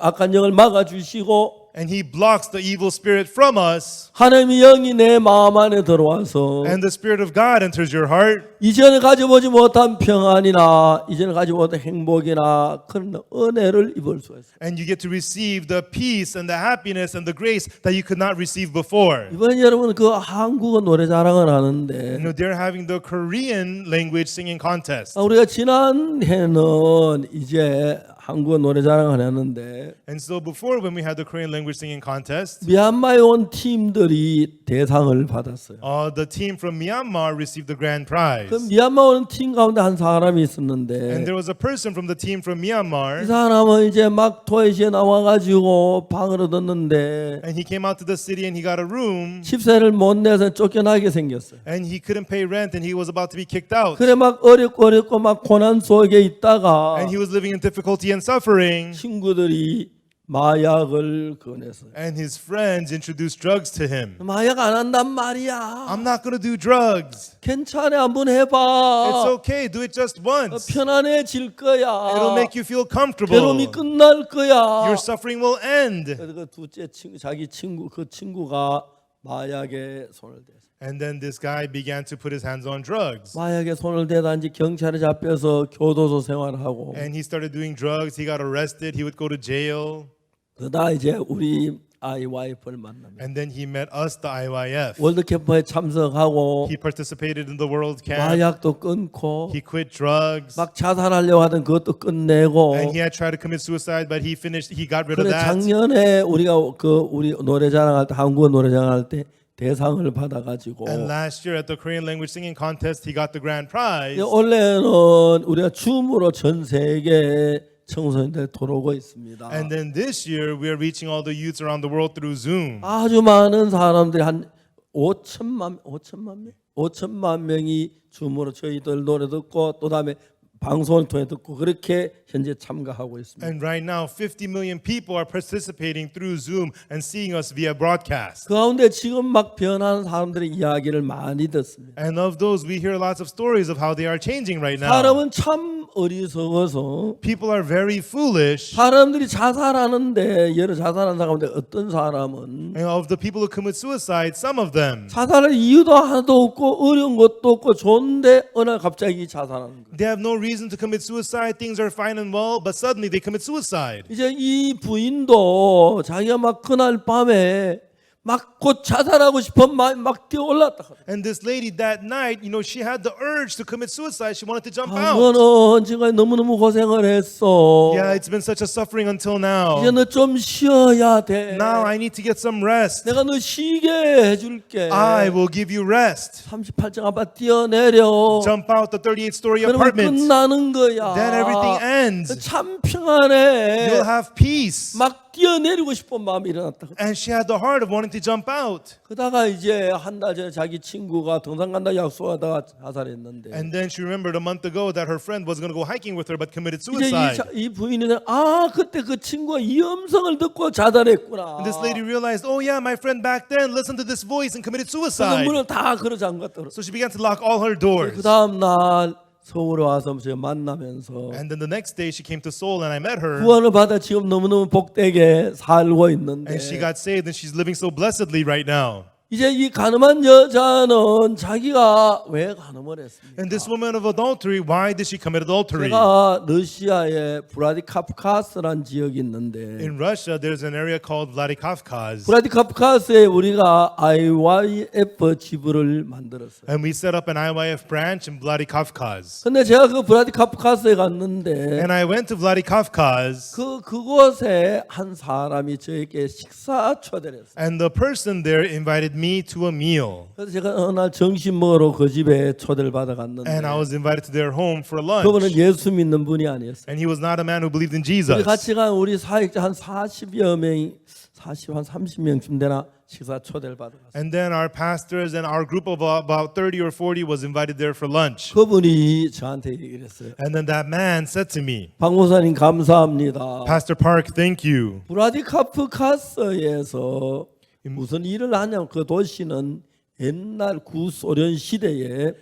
악한 영을 막아 주시고 And He blocks the evil spirit from us. 하나님의 영이 내 마음 안에 들어와서 And the Spirit of God enters your heart. 이전에 가져보지 못한 평안이나 이전에 가지고 못한 행복이나 그런 은혜를 입을 수가 있어요. And you get to receive the peace and the happiness and the grace that you could not receive before. 이번에 여러분 그 한국어 노래 자랑을 하는데 You know, they're having the Korean language singing contest. 우리가 지난해는 이제 한국어 노래 자랑을 했는데 And so before, when we had the Korean language singing contest, 미얀마에 온 팀들이 대상을 받았어요. the team from Myanmar received the grand prize. 그 미얀마 오는 팀 가운데 한 사람이 And 있었는데 there was a person from the team from 이 Myanmar, 사람은 이제 막 토해시에 나와가지고 방을 얻었는데 and he came out to the city and he got a room, 집세를 못 내서 쫓겨나게 생겼어요. and he couldn't pay rent and he was about to be kicked out. 그래 막 어렵고 막 고난 속에 있다가 And he was living in difficulty and suffering, 친구들이 마약을 권했어요. and his friends introduced drugs to him. 마약 안 한단 말이야. I'm not going to do drugs. 괜찮아, 한번 It's 해봐. okay, do it just once. 편안해질 거야. It'll make you feel comfortable. 괴로움이 끝날 거야. Your suffering will end. 그래서 그 둘째 친구, 자기 친구, 그 친구가 마약에 손을 댔어요. And then this guy began to put his hands on drugs. 마약에 손을 대다 이제 경찰에 잡혀서 교도소 생활하고 And he started doing drugs. He got arrested. He would go to jail. 그러다 이제 우리 IYF를 만납니다. And then he met us, the IYF. 월드캠프에 참석하고 He participated in the World Camp. 마약도 끊고 He quit drugs. 막 자살하려고 하던 그것도 끝내고 And he had tried to commit suicide, but he got rid of 그래 that. 작년에 우리가 우리 노래 자랑할 때 한국어 노래 자랑할 때 대상을 받아가지고 And last year at the Korean language singing contest, he got the grand prize. 원래는 우리가 줌으로 전 세계 청소년들 돌아오고 있습니다. And then this year, we are reaching all the youths around the world through Zoom. 아주 많은 사람들이 한 5천만 명이 줌으로 저희들 노래 듣고 또 다음에 방송을 통해 듣고 그렇게 현재 참가하고 있습니다. And right now, 50 million people are participating through Zoom and seeing us via broadcast. 그 가운데 지금 막 변하는 사람들의 이야기를 많이 듣습니다. And of those, we hear lots of stories of how they are changing right now. 사람은 참 어리석어서 People are very foolish. 사람들이 자살하는데 여러 자살하는 사람 가운데 어떤 사람은 And of the people who commit suicide, some of them, 자살할 이유도 하나도 없고 어려운 것도 없고 좋은데 어느 날 갑자기 자살하는 거예요. they have no reason to commit suicide. Things are fine and well, but suddenly they commit suicide. 이제 이 부인도 자기가 막 그날 밤에 막 곧 자살하고 싶은 마음이 막 뛰어올랐다. And this lady that night, you know, she had the urge to commit suicide. She wanted to jump out. 너는 지금 너무너무 고생을 했어. Yeah, it's been such a suffering until now. 이제 너 좀 쉬어야 돼. Now I need to get some rest. 내가 너 쉬게 해줄게. I will give you rest. 38층 아파트 뛰어내려. Jump out the 38th-story 그러면 apartment. 끝나는 거야. Then everything ends. 참 평안해. You'll have peace. 막 뛰어내리고 싶은 마음이 일어났다. And she had the heart of wanting to jump out. 그러다가 이제 한 달 전에 자기 친구가 등산 간다 약속하다가 자살했는데 And then she remembered a month ago that her friend was going to go hiking with her but committed 이제 suicide. 이 부인은 그때 그 친구가 이 음성을 듣고 자살했구나. And this lady realized, oh yeah, my friend back then listened to this voice and committed 그래서 suicide. 문을 다 걸어 잠갔다. So she began to lock all her doors. 그 다음 날 서울에 와서 제가 만나면서 And then the next day she came to Seoul and I met her. 구원을 받아 지금 너무너무 복되게 살고 있는데 And she got saved and she's living so blessedly right now. 이제 이 가늠한 여자는 자기가 왜 가늠을 했습니까? And this woman of adultery, why did she commit adultery? 제가 러시아에 브라디카프카스라는 지역이 있는데 In Russia, there's an area called Vladikavkaz. 브라디카프카스에 우리가 IYF 지부를 만들었어요. And we set up an IYF branch in Vladikavkaz. 근데 제가 그 브라디카프카스에 갔는데 And I went to Vladikavkaz, 그곳에 한 사람이 저에게 식사 초대를 했어요. and the person there invited me to a meal. 그래서 제가 어느 날 점심 먹으러 그 집에 초대를 받아 And 갔는데 I was invited to their home for 그분은 lunch. 예수 믿는 분이 아니었어요. And he was not a man who believed in 우리 Jesus. 같이 간 우리 사역자 한 40여 명이 한 30명쯤 되나 식사 초대를 받아갔어요. And then our pastors and our group of about 30 or 40 was invited there for lunch. 그분이 저한테 얘기를 했어요. And then that man said to me, 박 목사님 감사합니다. Pastor Park, thank you. 브라디카프카스에서 무슨 일을 하냐면 그 도시는 옛날 구소련 시대에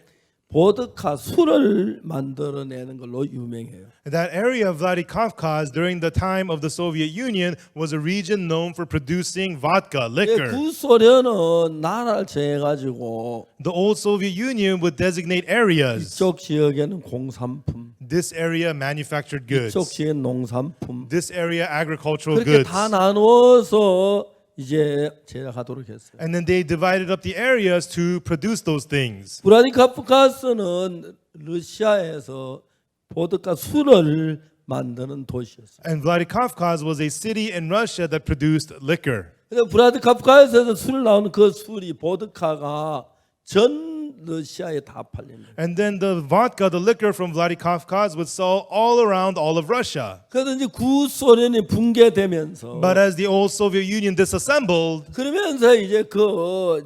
보드카 술을 만들어내는 걸로 유명해요. That area of Vladikavkaz during the time of the Soviet Union was a region known for producing vodka, liquor. 구소련은 나라를 정해가지고 The old Soviet Union would designate areas. 이쪽 지역에는 공산품, This area manufactured goods. 이쪽 지역은 농산품 This area agricultural 그렇게 goods. 다 나누어서 이제 제작하도록 했어요. And then they divided up the areas to produce those things. 브라디카프카스는 러시아에서 보드카 술을 만드는 도시였어요. And Vladikavkaz was a city in Russia that produced liquor. 그래서 브라디카프카스에서 술 나오는 그 술이 보드카가 전 러시아에 다 팔립니다. And then the vodka, the liquor from Vladikavkaz would sell all around all of Russia. 그래서 이제 구소련이 붕괴되면서 But as the old Soviet Union disassembled, 그러면서 이제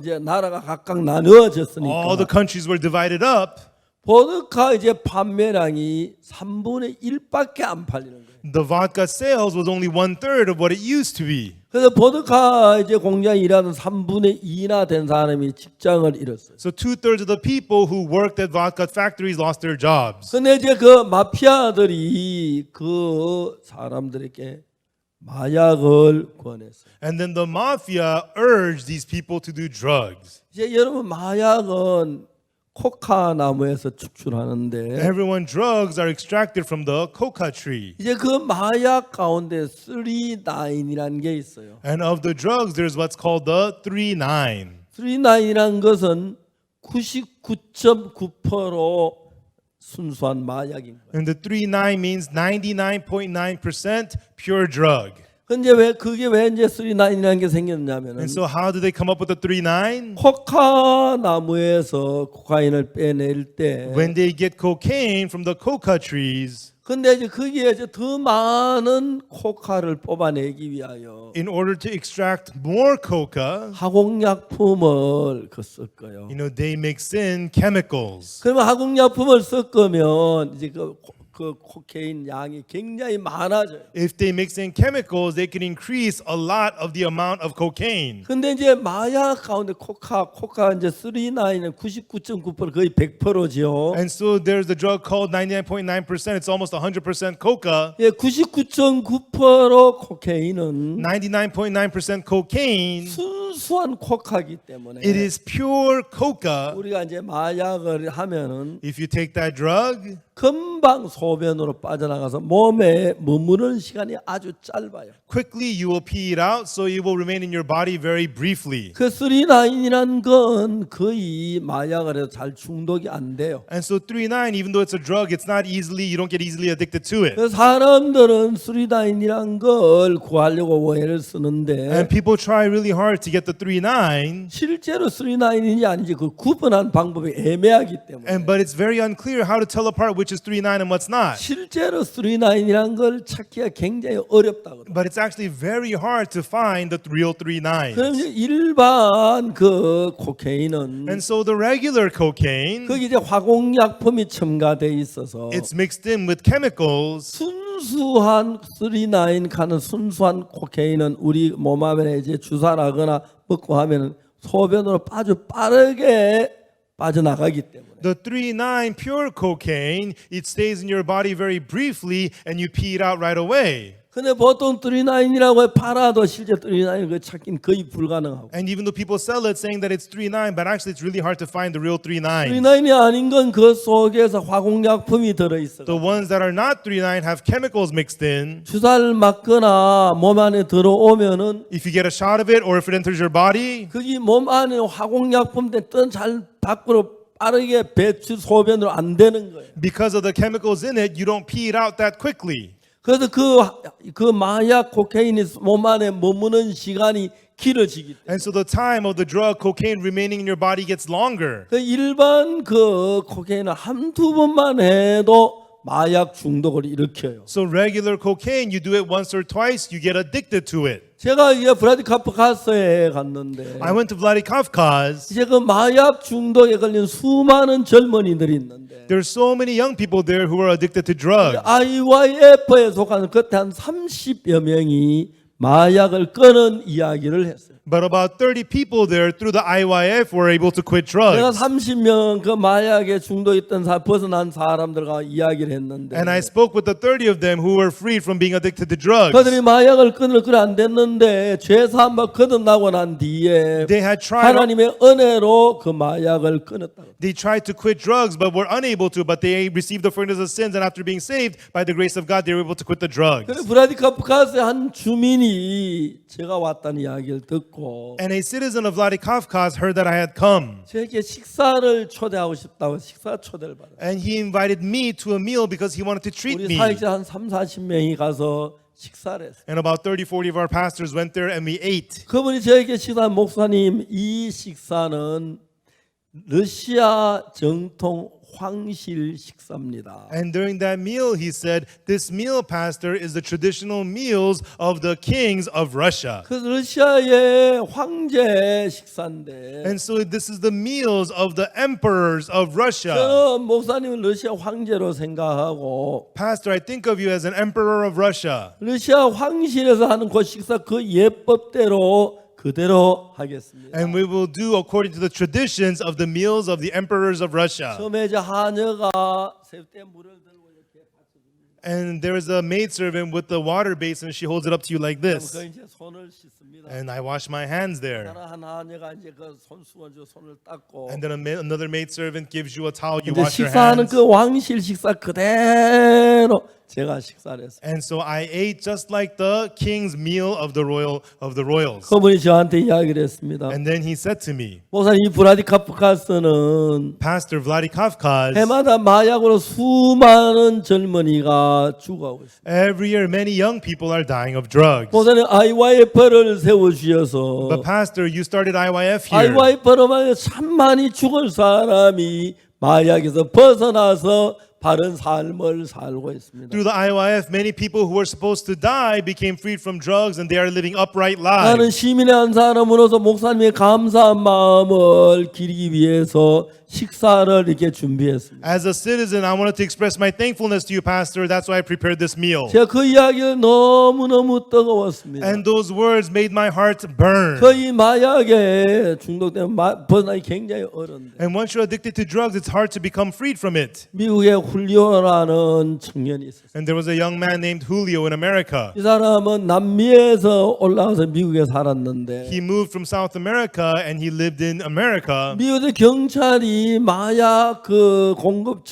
이제 나라가 각각 all 나누어졌으니까 the countries were divided up. 보드카 이제 판매량이 3분의 1밖에 안 팔리는 거예요. The vodka sales was only 1/3 of what it used to be. 그래서 보드카 이제 공장에 일하는 3분의 2나 된 사람이 직장을 잃었어요. So 2/3 of the people who worked at vodka factories lost their jobs. 근데 이제 그 마피아들이 그 사람들에게 마약을 권했어요. And then the mafia urged these people to do drugs. 이제 여러분 마약은 코카 나무에서 축출하는데 Everyone, drugs are extracted from the coca tree. 이제 그 마약 가운데 3,9이라는 게 있어요. And of the drugs, there's what's called the 3,9. 3,9이라는 것은 99.9% 순수한 마약인 거예요. And the 3,9 means 99.9% pure drug. 근데 왜 그게 왜 이제 3,9이라는 게 생겼냐면은 And so how did they come up with the 3,9? 코카 나무에서 코카인을 빼낼 때 When they get cocaine from the coca trees, 근데 이제 거기에 이제 더 많은 코카를 뽑아내기 위하여 in order to extract more coca, 화공약품을 섞어요. they mix in chemicals. 그러면 화공약품을 섞으면 이제 그 코케인 양이 굉장히 많아져요. If they mix in chemicals, they can increase a lot of the amount of cocaine. 근데 이제 마약 가운데 코카 이제 3,9은 99.9% 거의 100%죠. And so there's the drug called 99.9%. It's almost 100% coca. 예, 99.9% 코케인은 99.9% cocaine. 순수한 코카기 때문에 It is pure coca. 우리가 이제 마약을 하면은 If you take that drug, 금방 소변으로 빠져나가서 몸에 머무르는 시간이 아주 짧아요. quickly you will pee it out, so it will remain in your body very briefly. 그 3,9이라는 건 거의 마약을 해도 잘 중독이 안 돼요. And so 3,9, even though it's a drug, it's not easily, you don't get easily addicted to it. 그래서 사람들은 3,9이라는 걸 구하려고 오해를 쓰는데 And people try really hard to get the 3,9, 실제로 3,9인지 아닌지 그 구분하는 방법이 애매하기 때문에 but it's very unclear how to tell apart which is 3,9 and what's not. 실제로 3,9이라는 걸 찾기가 굉장히 어렵다고. But it's actually very hard to find the real 3,9. 그럼 이제 일반 그 코케인은 And so the regular cocaine, 거기 이제 화공약품이 첨가돼 있어서 it's mixed in with chemicals. 순수한 3,9 가는 순수한 코케인은 우리 몸 안에 이제 주사라거나 먹고 하면은 소변으로 아주 빠르게 빠져나가기 때문에. The 3,9 pure cocaine, it stays in your body very briefly and you pee it out right away. 근데 보통 39이라고 팔아도 실제 39을 그 찾긴 거의 불가능하고. And even though people sell it saying that it's 39, but actually it's really hard to find the real 39. 39이 아닌 건 그 속에서 화공약품이 들어있어. The ones that are not 39 have chemicals mixed in. 주사를 맞거나 몸 안에 들어오면은 If you get a shot of it or if it enters your body, 그게 몸 안에 화공약품 때는 잘 밖으로 빠르게 배출 소변으로 안 되는 거예요. because of the chemicals in it, you don't pee it out that quickly. 그래서 그 마약 코케인이 몸 안에 머무는 시간이 길어지기 때문에 And so the time of the drug cocaine remaining in your body gets longer. 그 일반 그 코케인은 한두 번만 해도 마약 중독을 일으켜요. So regular cocaine, you do it once or twice, you get addicted to it. 제가 이제 브라디카프카스에 갔는데 I went to Vladikavkaz. 이제 그 마약 중독에 걸린 수많은 젊은이들이 있는데 There's so many young people there who are addicted to drugs. IYF에 속하는 그때 한 30여 명이 마약을 끊은 이야기를 했어요. But about 30 people there through the IYF were able to quit 내가 drugs. 30명 그 마약에 중독했던 벗어난 사람들과 이야기를 했는데 And I spoke with the 30 of them who were freed from being addicted to drugs. 그들이 마약을 끊을 그래 안 됐는데 죄사함 받 거듭나고 난 뒤에 They had tried 하나님의 은혜로 그 마약을 끊었다. They tried to quit drugs but were unable to, but they received the forgiveness of sins, and after being saved by the grace of God, they were able to quit the drugs. 그래서 브라디카프카스의 한 주민이 제가 왔다는 이야기를 듣고 And a citizen of Vladikavkaz heard that I had come, 저에게 식사를 초대하고 싶다고 식사 초대를 받아요. and he invited me to a meal because he wanted to treat 우리 me. 사역자 한 3, 40명이 가서 식사를 했어요. And about 30, 40 of our pastors went there and we ate. 그분이 저에게 식사한 목사님 이 식사는 러시아 정통 황실 식사입니다. And during that meal, he said, this meal, pastor, is the traditional meals of the kings of Russia. 그 러시아의 황제 식사인데 And so this is the meals of the emperors of Russia. 저 목사님은 러시아 황제로 생각하고 Pastor, I think of you as an emperor of Russia. 러시아 황실에서 하는 그 식사 그 예법대로 그대로 하겠습니다. And we will do according to the traditions of the meals of the emperors of Russia. 처음에 이제 하녀가 새우때 물을 들고 이렇게 받쳐줍니다. And there is a maidservant with the water basin. She holds it up to you like this. 그 이제 손을 씻습니다. And I wash my hands there. 한 하녀가 이제 그 손수건으로 손을 닦고 And then another maidservant gives you a towel. You 이제 wash your 식사하는 hands. 그 왕실 식사 그대로 제가 식사를 했어요. And so I ate just like the king's meal of the royals. 그분이 저한테 이야기를 했습니다. And then he said to me, 목사님 이 브라디카프카스는 Pastor Vladikavkaz, 해마다 마약으로 수많은 젊은이가 죽어가고 있습니다. every year many young people are dying of drugs. 목사님 IYF를 세워주셔서 But Pastor, you started IYF here. IYF로 말해 참 많이 죽을 사람이 마약에서 벗어나서 바른 삶을 살고 있습니다. Through the IYF, many people who were supposed to die became freed from drugs and they are living upright 나는 lives. 시민의 한 사람으로서 목사님의 감사한 마음을 기리기 위해서 식사를 이렇게 준비했습니다. As a citizen, I wanted to express my thankfulness to you, Pastor. That's why I prepared this meal. 제가 그 이야기를 너무너무 뜨거웠습니다. And those words made my heart burn. 거의 마약에 중독되면 벗어나기 굉장히 어려운데 And once you're addicted to drugs, it's hard to become freed from it. 미국에 훌리오라는 청년이 있었어요. And there was a young man named Julio in America. 이 사람은 남미에서 올라와서 미국에 살았는데 He moved from South America and he lived in America. 미국의 경찰이 마약 그 공급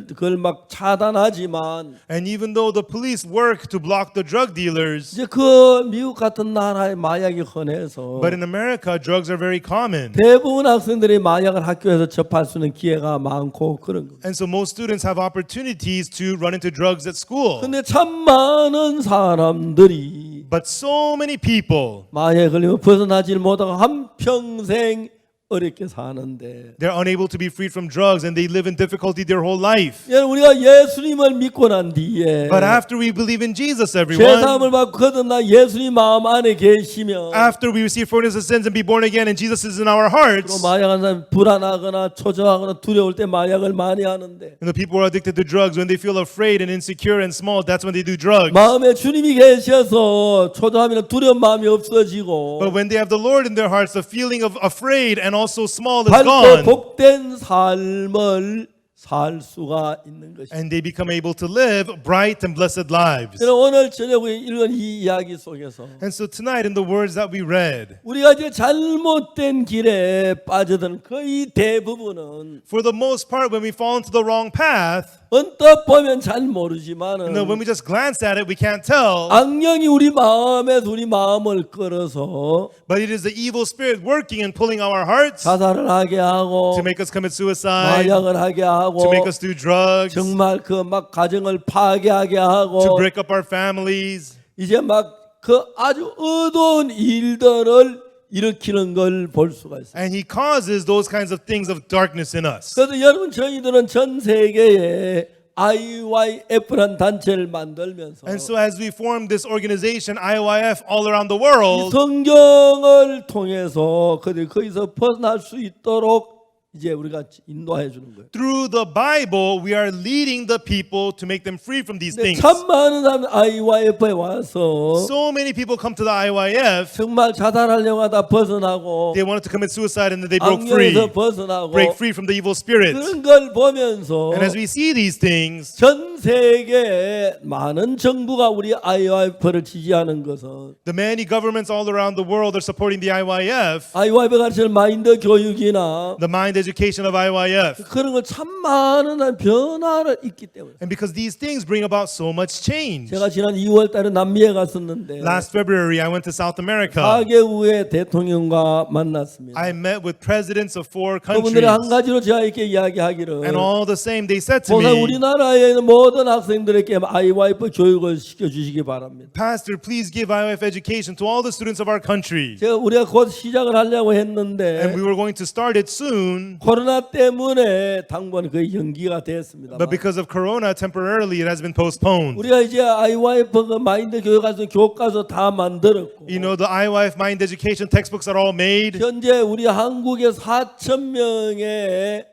그걸 막 차단하지만 And even though the police work to block the drug dealers, 이제 그 미국 같은 나라에 마약이 흔해서 but in America, drugs are very common. 대부분 학생들이 마약을 학교에서 접할 수 있는 기회가 많고 그런 거. And so most students have opportunities to run into drugs at school. 근데 참 많은 사람들이 But so many people, 마약에 걸리면 벗어나지 못하고 한평생 어렵게 사는데 they're unable to be freed from drugs and they live in difficulty their whole life. 우리가 예수님을 믿고 난 뒤에 But after we believe in Jesus, everyone, 죄사함을 받고 거듭나 예수님 마음 안에 계시면 after we receive forgiveness of sins and be born again and Jesus is in our hearts, 마약한 사람 불안하거나 초조하거나 두려울 때 마약을 많이 하는데 and the people who are addicted to drugs, when they feel afraid and insecure and small, that's when they do drugs. 마음에 주님이 계셔서 초조하면 두려운 마음이 없어지고 But when they have the Lord in their hearts, the feeling of afraid and also small is 밝고 gone. 복된 삶을 살 수가 있는 것입니다. and they become able to live bright and blessed lives. 오늘 저녁에 읽은 이 이야기 속에서 And so tonight in the words that we read, 우리가 이제 잘못된 길에 빠져든 거의 대부분은 for the most part, when we fall into the wrong path, 언뜻 보면 잘 모르지만은 when we just glance at it, we can't tell. 악령이 우리 마음에서 우리 마음을 끌어서 But it is the evil spirit working and pulling our hearts 자살을 하게 하고 to make us commit suicide, 마약을 하게 하고 to make us do drugs, 정말 그 막 가정을 파괴하게 to 하고 break up our families. 이제 막 그 아주 어두운 일들을 일으키는 걸 볼 수가 있어요. And he causes those kinds of things of darkness in us. 그래서 여러분 저희들은 전 세계에 IYF라는 단체를 만들면서 And so as we form this organization, IYF, all around the 이 world, 성경을 통해서 그들 거기서 벗어날 수 있도록 이제 우리가 인도해 주는 거예요. through the Bible, we are leading the people to make them free from these 근데 things. 참 많은 사람이 IYF에 와서 So many people come to the IYF, 정말 자살하려고 하다 벗어나고 they wanted to commit suicide and then they broke free, 악령에서 벗어나고 break free from the evil spirits. 그런 걸 보면서 And as we see these things, 전 세계 많은 정부가 우리 IYF를 지지하는 것은 the many governments all around the world are supporting the IYF, IYF가 가르치는 마인드 교육이나 the mind education of IYF. 그런 거 참 많은 변화를 있기 때문에 And because these things bring about so much change. 제가 지난 2월 달에 남미에 갔었는데 Last February, I went to South America. 4개국의 대통령과 만났습니다. I met with presidents of 4 그분들이 countries. 한 가지로 저에게 이야기하기를 And all the same, they said to 목사 me, 우리나라에 있는 모든 학생들에게 IYF 교육을 시켜주시기 바랍니다. Pastor, please give IYF education to all the students of our country. 우리가 곧 시작을 하려고 했는데 And we were going to start it soon, 코로나 때문에 당분 거의 연기가 됐습니다. but because of Corona, temporarily it has been postponed. 우리가 이제 IYF 그 마인드 교육에서 교과서 다 만들었고 You know, the IYF mind education textbooks are all made. 현재 우리 한국에 4천 명의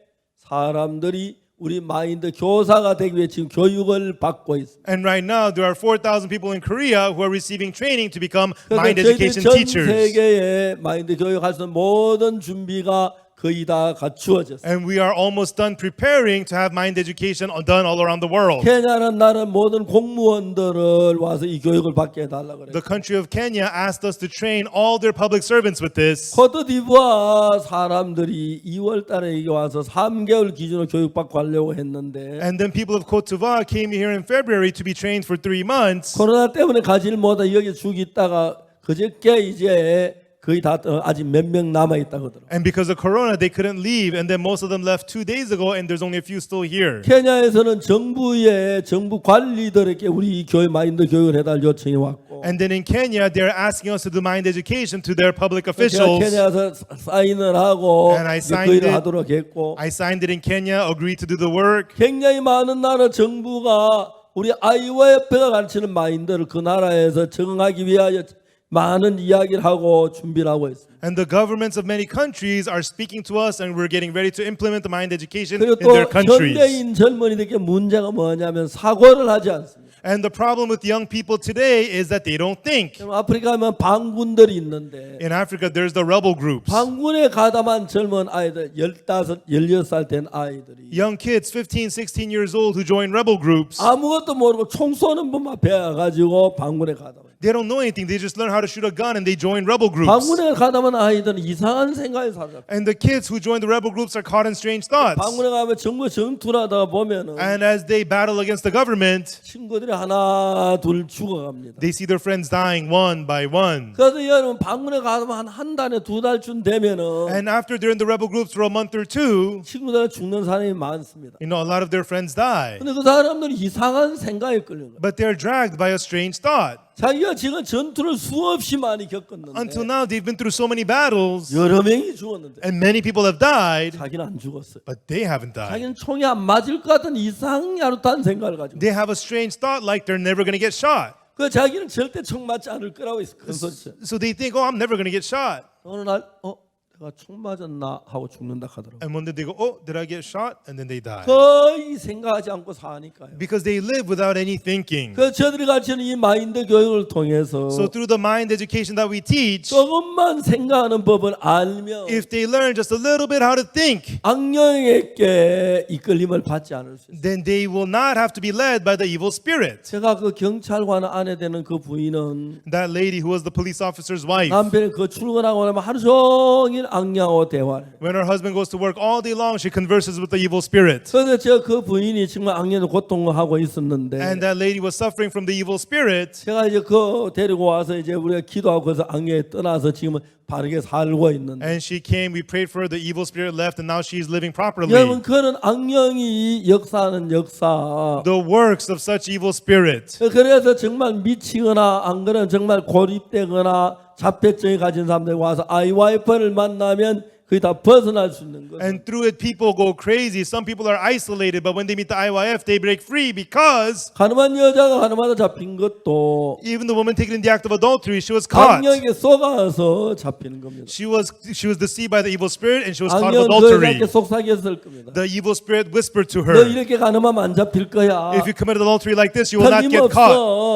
사람들이 우리 마인드 교사가 되기 위해 지금 교육을 받고 있습니다. And right now, there are 4,000 people in Korea who are receiving training to become 그래서 mind 저희들이 education 전 teachers. 세계에 마인드 교육할 수 있는 모든 준비가 거의 다 갖추어졌어요. And we are almost done preparing to have mind education done all around the world. 케냐는 나는 모든 공무원들을 와서 이 교육을 받게 해달라 그래요. The country of Kenya asked us to train all their public servants with this. 코트디부아 사람들이 2월 달에 여기 와서 3개월 기준으로 교육받고 하려고 했는데 And then people of Cote d'Ivoire came here in February to be trained for 3 months. 코로나 때문에 가지를 못해 여기 죽 있다가 그저께 이제 거의 다 아직 몇 명 남아 있다고 하더라고요. And because of Corona, they couldn't leave. And then most of them left 2 days ago, and there's only a few still here. 케냐에서는 정부 관리들에게 우리 이 교육 마인드 교육을 해달 요청이 왔고 And then in Kenya, they're asking us to do mind education to their public 제가 officials. 케냐에서 사인을 하고 And I 이제 signed 그 일을 it. 하도록 했고 I signed it in Kenya, agreed to do the work. 굉장히 많은 나라 정부가 우리 IYF가 가르치는 마인드를 그 나라에서 적응하기 위하여 많은 이야기를 하고 준비를 하고 있습니다. And the governments of many countries are speaking to us, and we're getting ready to implement the mind education 그리고 in 또 their countries. 현대인 젊은이들께 문제가 뭐냐면 사고를 하지 않습니다. And the problem with young people today is that they don't think. 아프리카 하면 반군들이 있는데 In Africa, there's the rebel groups. 반군에 가담한 젊은 아이들 15, 16살 된 아이들이 Young kids, 15, 16 years old, who join rebel groups. 아무것도 모르고 총 쏘는 법만 배워가지고 반군에 가담해. They don't know anything. They just learn how to shoot a gun, and they join rebel groups. 반군에 가담한 아이들은 이상한 생각에 살아. And the kids who join the rebel groups are caught in strange thoughts. 반군에 가면 정부 전투를 하다가 보면은 And as they battle against the government, 친구들이 하나 둘 죽어갑니다. they see their friends dying one by one. 그래서 여러분 반군에 가면 한 달에 2달쯤 되면은 And after they're in the rebel groups for a month or two, 친구들 죽는 사람이 많습니다. you know, a lot of their friends die. 근데 그 사람들이 이상한 생각에 끌린 거예요. But they're dragged by a strange thought. 자기가 지금 전투를 수없이 많이 겪었는데 Until now, they've been through so many battles, 여러 명이 죽었는데 and many people have died, 자기는 안 죽었어요. but they haven't died. 자기는 총이 안 맞을 것 같은 이상한 야릇한 생각을 가지고 They have a strange thought like they're never going to get shot. 그 자기는 절대 총 맞지 않을 거라고 큰 소리쳐. So they think, oh, I'm never going to get shot. 어느 날 내가 총 맞았나 하고 죽는다 하더라고. And one day they go, oh, did I get shot? And then they die. 거의 생각하지 않고 사니까요. Because they live without any thinking. 그 저들이 가르치는 이 마인드 교육을 통해서 So through the mind education that we teach, 조금만 생각하는 법을 알면 if they learn just a little bit how to think, 악령에게 이끌림을 받지 않을 수 있어요. then they will not have to be led by the evil spirit. 제가 그 경찰관 아내 되는 그 부인은 That lady who was the police officer's wife, 남편이 그 출근하고 나면 하루 종일 악령하고 대화를 해요. when her husband goes to work all day long, she converses with the evil spirit. 그런데 제가 그 부인이 정말 악령으로 고통하고 있었는데 And that lady was suffering from the evil spirit. 제가 이제 그 데리고 와서 이제 우리가 기도하고 해서 악령에 떠나서 지금은 바르게 살고 있는데 And she came, we prayed for her, the evil spirit left, and now she's living properly. 여러분 그는 악령이 역사하는 역사 The works of such evil spirits. 그래서 정말 미치거나 안 그러면 정말 고립되거나 자폐증이 가진 사람들이 와서 IYF를 만나면 거의 다 벗어날 수 있는 거예요. And through it, people go crazy. Some people are isolated, but when they meet the IYF, they break free because 가늠한 여자가 가늠하다 잡힌 것도 even the woman taken in the act of adultery, she was caught. 악령에게 속아서 잡히는 겁니다. She was deceived by the evil spirit, and she was caught 악령 of 그 adultery. 여자에게 속삭였을 겁니다. The evil spirit whispered to 너 her, 이렇게 가늠하면 안 잡힐 거야. if you committed adultery like this, you will not get 틀림없어.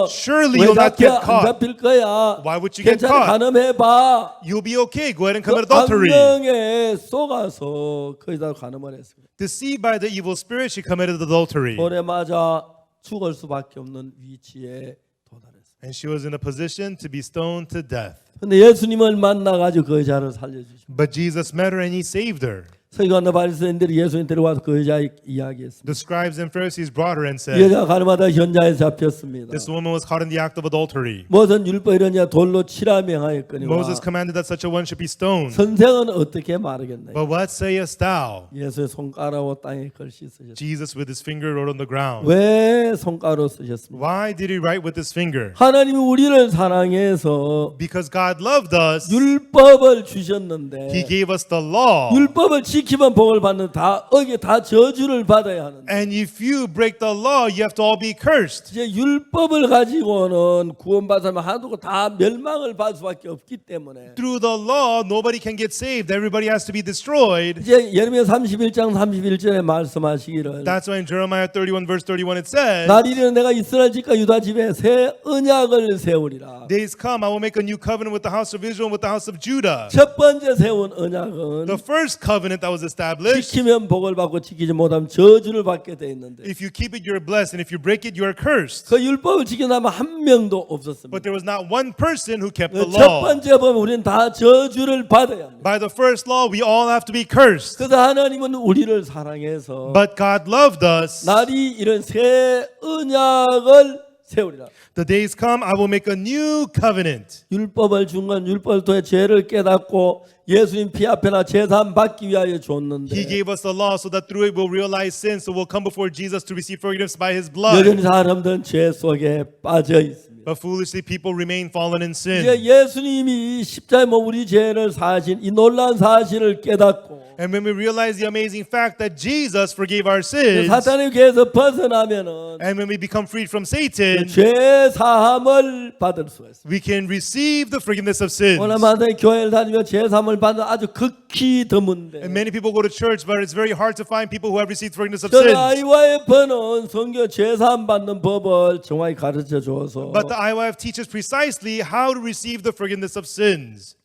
caught. Surely 왜 you'll not 잡혀? get 안 caught. 잡힐 거야. Why would you get 괜찮아, caught? 가늠해봐. You'll be okay. Go ahead and 그 commit adultery. 악령에 속아서 거기다 가늠을 했습니다. Deceived by the evil spirit, she committed adultery. 돌에 맞아 죽을 수밖에 없는 위치에 도달했어요. And she was in a position to be stoned to death. 근데 예수님을 만나가지고 그 여자를 살려주십니다. But Jesus met her and he saved her. 서기관과 바리새인들이 예수님 데려와서 그 여자 이야기했습니다. The scribes and Pharisees brought her and 이 said, 여자가 가늠하다 현장에 잡혔습니다. this woman was caught in the act of adultery. 모든 율법 이러냐 돌로 치라 명하였거니와 Moses commanded that such a one should be stoned. 선생은 어떻게 말하겠나요? But what sayest thou? 예수의 손가락으로 땅에 글씨 쓰셨습니다. Jesus with his finger wrote on the ground. 왜 손가락으로 쓰셨습니까? Why did he write with his finger? 하나님이 우리를 사랑해서 Because God loved us. 율법을 He 주셨는데 gave us the law. 율법을 지키면 복을 받는 다 저주를 받아야 하는데 And if you break the law, you have to all be cursed. 이제 율법을 가지고는 구원받은 사람 하나도 다 멸망을 받을 수밖에 없기 때문에 Through the law, nobody can get saved. Everybody has to be destroyed. 이제 예레미야 31장 31절에 말씀하시기를 That's why in Jeremiah 31 verse 31 it says, 날 이르는 내가 이스라엘 집과 유다 집에 새 언약을 세우리라. days come, I will make a new covenant with the house of Israel and with the house of Judah. 첫 번째 세운 언약은 The first covenant that was established, 지키면 복을 받고 지키지 못하면 저주를 받게 돼 있는데 if you keep it, you're blessed, and if you break it, you are cursed. 그 율법을 지켜나면 한 명도 없었습니다. But there was not one person who kept the 첫 law. 번째 보면 우리는 다 저주를 받아야 합니다. By the first law, we all have to be cursed. 그래서 하나님은 우리를 사랑해서 But God loved us. 날이 이런 새 언약을 세우리라. The days come, I will make a new covenant. 율법을 준 건 율법을 통해 죄를 깨닫고 예수님 피 앞에나 제사함 받기 위하여 He 줬는데 gave us the law so that through it we'll realize sin, so we'll come before Jesus to receive forgiveness by His blood. 여전히 사람들은 죄 속에 빠져 있습니다. But foolishly, people remain fallen in 이제 sin. 예수님이 십자가에 못 우리 죄를 사신 이 놀라운 사실을 깨닫고 And when we realize the amazing fact that Jesus forgave our sins, 사탄의 죄에서 벗어나면은 and when we become freed from Satan, 죄 사함을 받을 수가 있습니다. we can receive the forgiveness of sins. 오늘 많은 교회를 다니며 죄 사함을 받는 아주 극히 드문데 And many people go to church, but it's very hard to find people who have received forgiveness of 저는 sins. IYF는 성경 죄 사함 받는 법을 정확히 가르쳐 줘서 But the IYF teaches precisely how to receive the forgiveness of sins,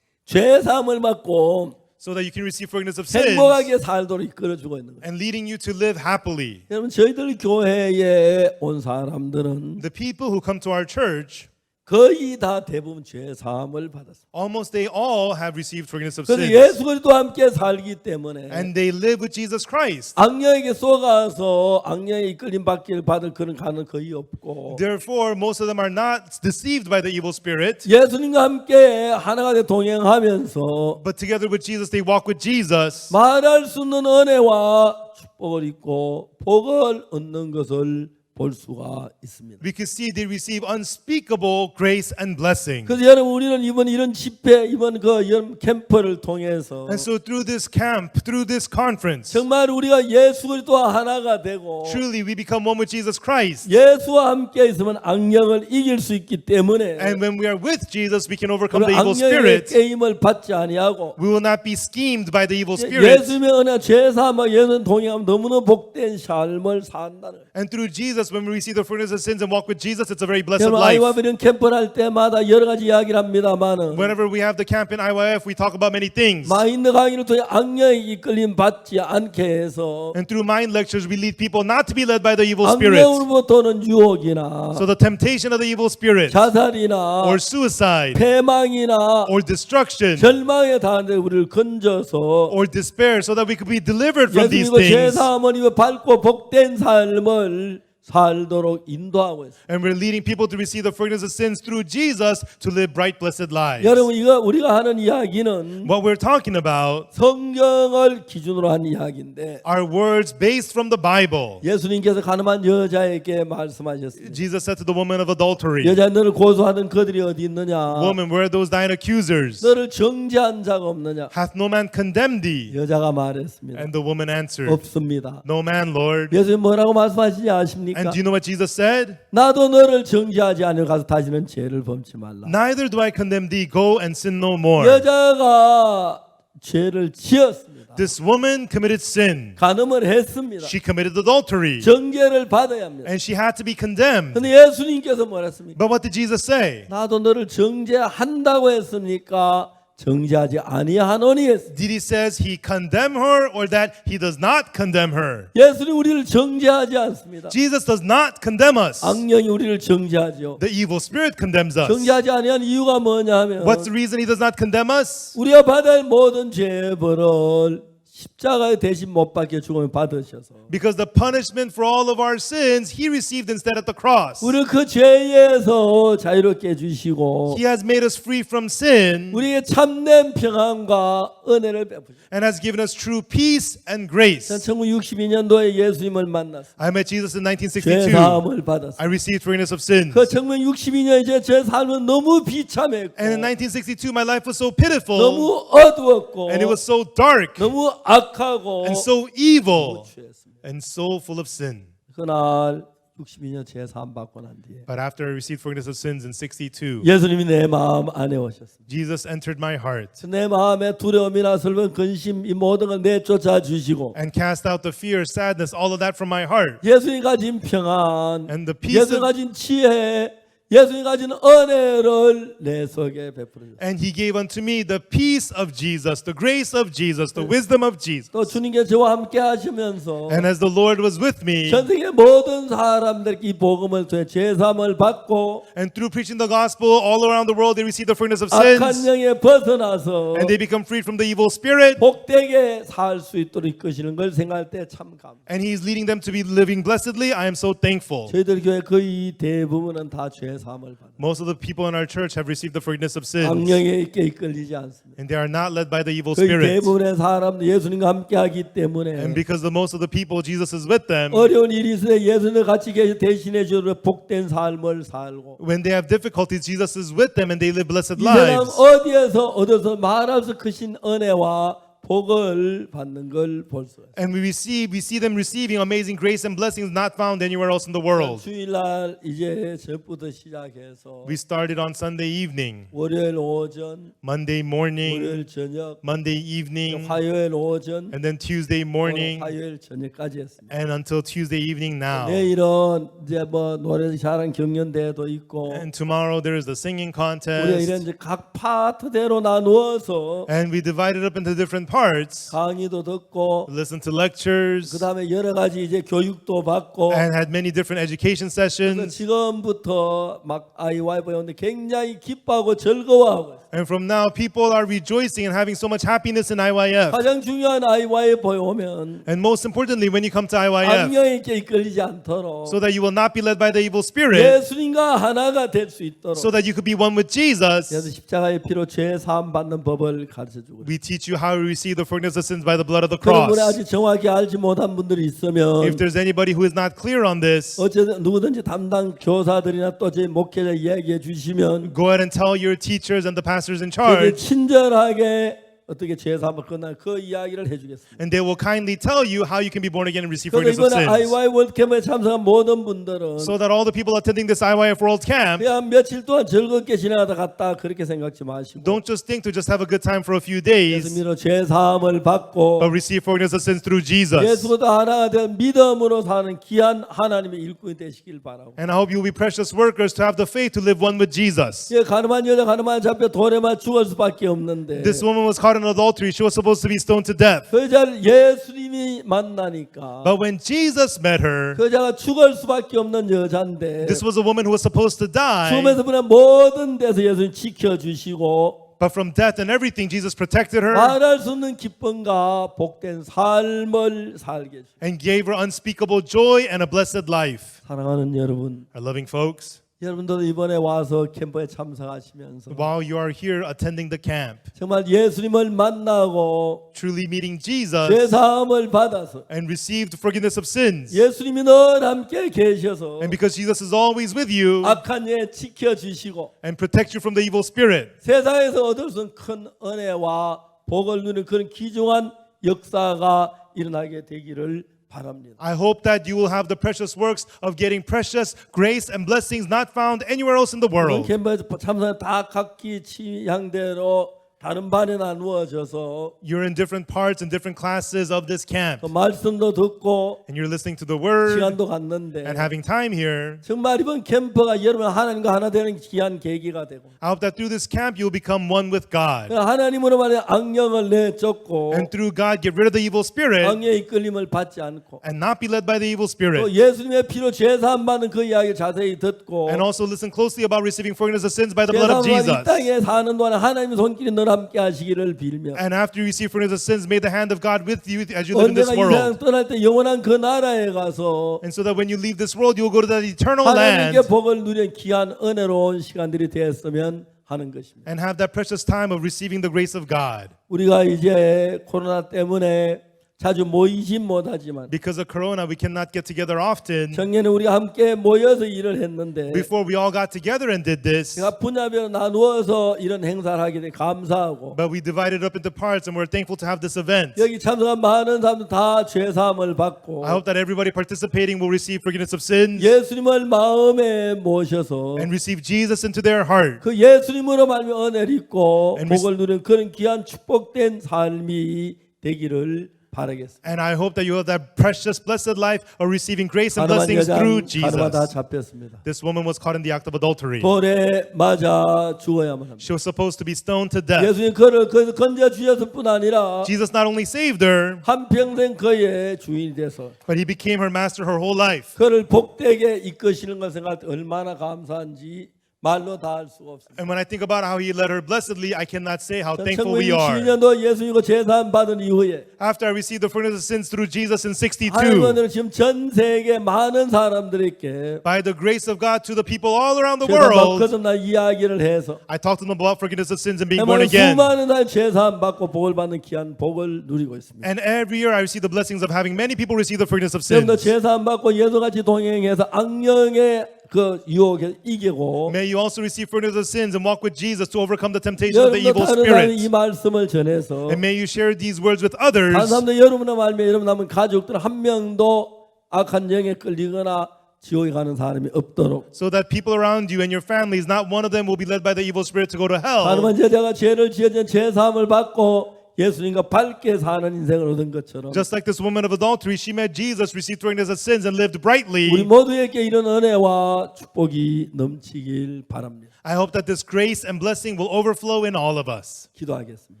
죄 사함을 받고 so that you can receive forgiveness of sins, 행복하게 살도록 이끌어주고 있는 거예요. and leading you to live happily. 여러분 저희들 교회에 온 사람들은 The people who come to our church, 거의 다 대부분 죄 사함을 받았습니다. almost they all have received forgiveness of 그래서 sins. 예수 그리스도와 함께 살기 때문에 And they live with Jesus Christ. 악령에게 속아서 악령의 이끌림 받기를 받을 그런 가능 거의 없고 Therefore, most of them are not deceived by the evil spirit, 예수님과 함께 하나가 돼 동행하면서 but together with Jesus, they walk with Jesus. 말할 수 없는 은혜와 축복을 입고 복을 얻는 것을 볼 수가 있습니다. we can see they receive unspeakable grace and blessing. 그래서 여러분 우리는 이번 이런 집회 이번 그 여름 캠프를 통해서 And so through this camp, through this conference, 정말 우리가 예수 그리스도와 하나가 되고 truly we become one with Jesus Christ. 예수와 함께 있으면 악령을 이길 수 있기 때문에 And when we are with Jesus, we can overcome 우리 the evil 악령의 spirit. 게임을 받지 아니하고 We will not be schemed by the evil spirit. 예수님의 은혜 죄사함과 예수님 동행하면 너무나 복된 삶을 산다는. And through Jesus, when we receive the forgiveness of sins and walk with Jesus, it's a very blessed 여러분 life. 아이와 이런 캠프를 할 때마다 여러 가지 이야기를 합니다만은 Whenever we have the camp in IYF, we talk about many things. 마인드 강의를 통해 악령의 이끌림 받지 않게 해서 And through mind lectures, we lead people not to be led by the evil spirit. 악령으로부터는 유혹이나 So the temptation of the evil spirit, 자살이나 or suicide, 패망이나 or destruction, 절망에 닿는데 우리를 건져서 or despair, so that we could be delivered from these 예수님과 things. 제사하모님의 밝고 복된 삶을 살도록 인도하고 있어요. And we're leading people to receive the forgiveness of sins through Jesus to live bright, blessed lives. 여러분 이거 우리가 하는 이야기는 What we're talking about 성경을 기준으로 한 이야기인데 are words based from the Bible. 예수님께서 가늠한 여자에게 말씀하셨습니다. Jesus said to the woman of adultery, 여자 너를 고소하는 그들이 어디 있느냐? Woman, where are those thine accusers? 너를 정죄한 자가 없느냐? Hath no man condemned thee? 여자가 말했습니다. And the woman answered, 없습니다. No man, Lord. 예수님 뭐라고 말씀하시지 아십니까? And do you know what Jesus said? 나도 너를 정죄하지 않으려 가서 다시는 죄를 범치 말라. Neither do I condemn thee. Go and sin no more. 여자가 죄를 지었습니다. This woman committed sin. 간음을 했습니다. She committed adultery. 정죄를 받아야 합니다. And she had to be condemned. 근데 예수님께서 뭐랬습니까? But what did Jesus say? 나도 너를 정죄한다고 했습니까? 정죄하지 아니하노니 했습니다. Did he says he condemn her or that he does not condemn her? 예수님 우리를 정죄하지 않습니다. Jesus does not condemn us. 악령이 우리를 정죄하죠. The evil spirit condemns us. 정죄하지 아니한 이유가 뭐냐면 What's the reason he does not condemn us? 우리가 받아야 할 모든 죄벌을 십자가에 대신 못 박혀 죽음을 받으셔서 Because the punishment for all of our sins he received instead at the cross. 우리를 그 죄에서 자유롭게 해주시고 He has made us free from sin 우리에게 참된 평안과 은혜를 베푸셨습니다. and has given us true peace and grace. 1962년도에 예수님을 만났습니다. I met Jesus in 죄 1962. 사함을 받았습니다. I received forgiveness of sins. 그 1962년에 제 삶은 너무 비참했고 And in 1962 my life was so pitiful 너무 어두웠고 and it was so dark 너무 악하고 and so evil 취했습니다. and so full of sin. 그날 62년 죄 사함 받고 난 뒤에 But after I received forgiveness of sins in 62, 예수님이 내 마음 안에 오셨습니다. Jesus entered my heart 내 마음에 두려움이나 슬픔, 근심 이 모든 걸 내쫓아 주시고 and cast out the fear, sadness, all of that from my heart. 예수님 가진 평안, And the peace 예수님 of, 가진 지혜, 예수님 가진 은혜를 내 속에 베풀어 주셨습니다. and he gave unto me the peace of Jesus, the grace of Jesus, the wisdom of Jesus. 또 주님께 저와 함께 하시면서 And as the Lord was with me, 전 세계 모든 사람들께 이 복음을 통해 죄사함을 받고 and through preaching the gospel all around the world, they receive the forgiveness of 악한 sins, 영에 벗어나서 and they become freed from the evil spirit. 복되게 살 수 있도록 이끄시는 걸 생각할 때 참 감사. And he's leading them to be living blessedly. I am so thankful. 저희들 교회 거의 대부분은 다 죄사함을 받아. Most of the people in our church have received the forgiveness of sins, 악령에 있게 이끌리지 않습니다. and they are not led by the evil 거의 spirit. 대부분의 사람들 예수님과 함께하기 때문에 And because the most of the people, Jesus is with them. 어려운 일이 있을 때 예수님과 같이 계시 대신해 주는 복된 삶을 살고 When they have difficulties, Jesus is with them, and they live blessed 이 세상 lives. 어디에서 얻어서 말할 수 크신 은혜와 복을 받는 걸 볼 수 있어요. And we see them receiving amazing grace and blessings not found anywhere else in the world. 주일날 이제 저부터 시작해서 We started on Sunday evening, 월요일 오전, Monday morning, 월요일 저녁, Monday evening, 화요일 오전, and then Tuesday morning, 화요일 저녁까지 했습니다. and until Tuesday evening now. 내일은 이제 뭐 노래 잘하는 경연대회도 있고 And tomorrow there is the singing 우리가 이런 contest. 이제 각 파트대로 나누어서 And we divided up into different parts, 강의도 듣고 listened to lectures, 그다음에 여러 가지 이제 교육도 받고 and had many different education 그래서 sessions. 지금부터 막 아이와이 보는데 굉장히 기뻐하고 즐거워하고 있어요. And from now, people are rejoicing and having so much happiness in IYF. 가장 중요한 아이와이 보면 And most importantly, when you come to IYF, 악령에게 이끌리지 않도록 so that you will not be led by the evil spirit, 예수님과 하나가 될 수 있도록 so that you could be one with Jesus, 그래서 십자가의 피로 죄 사함 받는 법을 가르쳐 주고 we teach you how to receive receive the forgiveness of sins by the blood of the 그런 분이 cross. 아직 정확히 알지 못한 분들이 있으면 If there's anybody who is not clear on this, 어쨌든 누구든지 담당 교사들이나 또 제 목회자 이야기해 주시면 go ahead and tell your teachers and the pastors in 되게 charge, 친절하게 어떻게 죄 사함을 끝날 그 이야기를 해주겠습니다. and they will kindly tell you how you can be born again and receive 그런데 forgiveness of 이번에 sins. IY 월드캠프에 참석한 모든 분들은 So that all the people attending this IYF World Camp 그냥 며칠 동안 즐겁게 지나가다 갔다 그렇게 생각지 마시고 don't just think to just have a good time for a few days, 예수님으로 죄 사함을 받고 but receive forgiveness of sins through Jesus. 예수보다 하나가 된 믿음으로 사는 귀한 하나님의 일꾼이 되시길 바라고. And I hope you will be precious workers to have the faith to live one with Jesus. 예, 가늠한 여자 가늠한 잡혀 돌에만 죽을 수밖에 없는데 This woman was caught in adultery. She was supposed to be stoned to death. 그 여자를 예수님이 만나니까 But when Jesus met her, 그 여자가 죽을 수밖에 없는 여자인데 this was a woman who was supposed to die. 죽음에서 보낸 모든 데서 예수님 지켜주시고 But from death and everything, Jesus protected her 말할 수 없는 기쁨과 복된 삶을 살게 해주시고. and gave her unspeakable joy and a blessed life. 사랑하는 여러분, Our loving folks, 여러분들도 이번에 와서 캠프에 참석하시면서 while you are here attending the camp, 정말 예수님을 만나고 truly meeting 죄 Jesus 사함을 받아서 and received forgiveness of sins, 예수님이 늘 함께 계셔서 and because Jesus is always with you 악한 예 지켜주시고 and protect you from the evil spirit, 세상에서 얻을 수 있는 큰 은혜와 복을 누리는 그런 귀중한 역사가 일어나게 되기를 바랍니다. I hope that you will have the precious works of getting precious grace and blessings not found anywhere else in the 오늘 world. 캠프에서 참석 다 각기 취향대로 다른 반에 나누어져서 You're in different parts and different classes of this camp, 그 말씀도 듣고 and you're listening to the word 시간도 갔는데 and having time here. 정말 이번 캠프가 여러분 하나님과 하나 되는 귀한 계기가 되고 I hope that through this camp you'll become one with God, 하나님으로 말해 악령을 내쫓고 and through God get rid of the evil spirit 악령의 이끌림을 받지 않고 and not be led by the evil 또 spirit. 예수님의 피로 죄사함 받는 그 이야기를 자세히 듣고 And also listen closely about receiving forgiveness of sins by the blood of 죄사함 이 Jesus. 땅에 사는 동안 하나님의 손길이 늘 함께 하시기를 빌며 And after you receive forgiveness of sins, may the hand of God with you as you live in this 언제나 이 세상 world. 떠날 때 영원한 그 나라에 가서 And so that when you leave this world, you'll go to that eternal land 하나님께 복을 누리는 귀한 은혜로운 시간들이 되었으면 하는 것입니다. and have that precious time of receiving the grace of God. 우리가 이제 코로나 때문에 자주 모이진 못하지만 Because of Corona, we cannot get together often. 작년에 우리가 함께 모여서 일을 했는데 Before we all got together and did this, 제가 분야별로 나누어서 이런 행사를 하게 돼 감사하고 but we divided up into parts and we're thankful to have this event. 여기 참석한 많은 사람들 다 죄사함을 받고 I hope that everybody participating will receive forgiveness of sins 예수님을 마음에 모셔서 and receive Jesus into their heart. 그 예수님으로 말미암아 은혜를 입고 And 복을 누리는 그런 귀한 축복된 삶이 되기를 바라겠습니다. And I hope that you have that precious, blessed life of receiving grace and 가늠한 blessings through 여자는 가늠하다 Jesus. 잡혔습니다. This woman was caught in the act of adultery. 돌에 맞아 죽어야만 합니다. She was supposed to be stoned to death. 예수님 그를 거기서 건져 주셨을 뿐 아니라 Jesus not only saved her, 한평생 그의 주인이 돼서 but he became her master her whole life. 그를 복되게 이끄시는 걸 생각할 때 얼마나 감사한지 말로 다 할 수가 없습니다. And when I think about how he led her blessedly, I cannot say how thankful we are. 1962년도 예수님과 제사함 받은 이후에 After I received the forgiveness of sins through Jesus in 62, 하나님은 지금 전 세계 많은 사람들에게 by the grace of God to the people all around the 제사함 world, 거듭나 이야기를 해서 I talked to them about forgiveness of sins and being born 정말 again. 수많은 사람 제사함 받고 복을 받는 귀한 복을 누리고 있습니다. And every year I receive the blessings of having many people receive the forgiveness of 여러분도 sins. 제사함 받고 예수같이 동행해서 악령의 그 유혹에 이기고 May you also receive forgiveness of sins and walk with Jesus to overcome the temptation of the 여러분도 evil 다른 사람이 이 spirit. 말씀을 전해서 And may you share these words with others, 다른 사람들 여러분의 말면 여러분 남은 가족들 한 명도 악한 영에 끌리거나 지옥에 가는 사람이 없도록 so that people around you and your families, not one of them will be led by the evil spirit to go to hell. 가늠한 여자가 죄를 지어진 제사함을 받고 예수님과 밝게 사는 인생을 얻은 것처럼 Just like this woman of adultery, she met Jesus, received forgiveness of sins, and lived 우리 brightly. 모두에게 이런 은혜와 축복이 넘치길 바랍니다. I hope that this grace and blessing will overflow in all of us. 기도하겠습니다.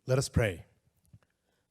Let us pray.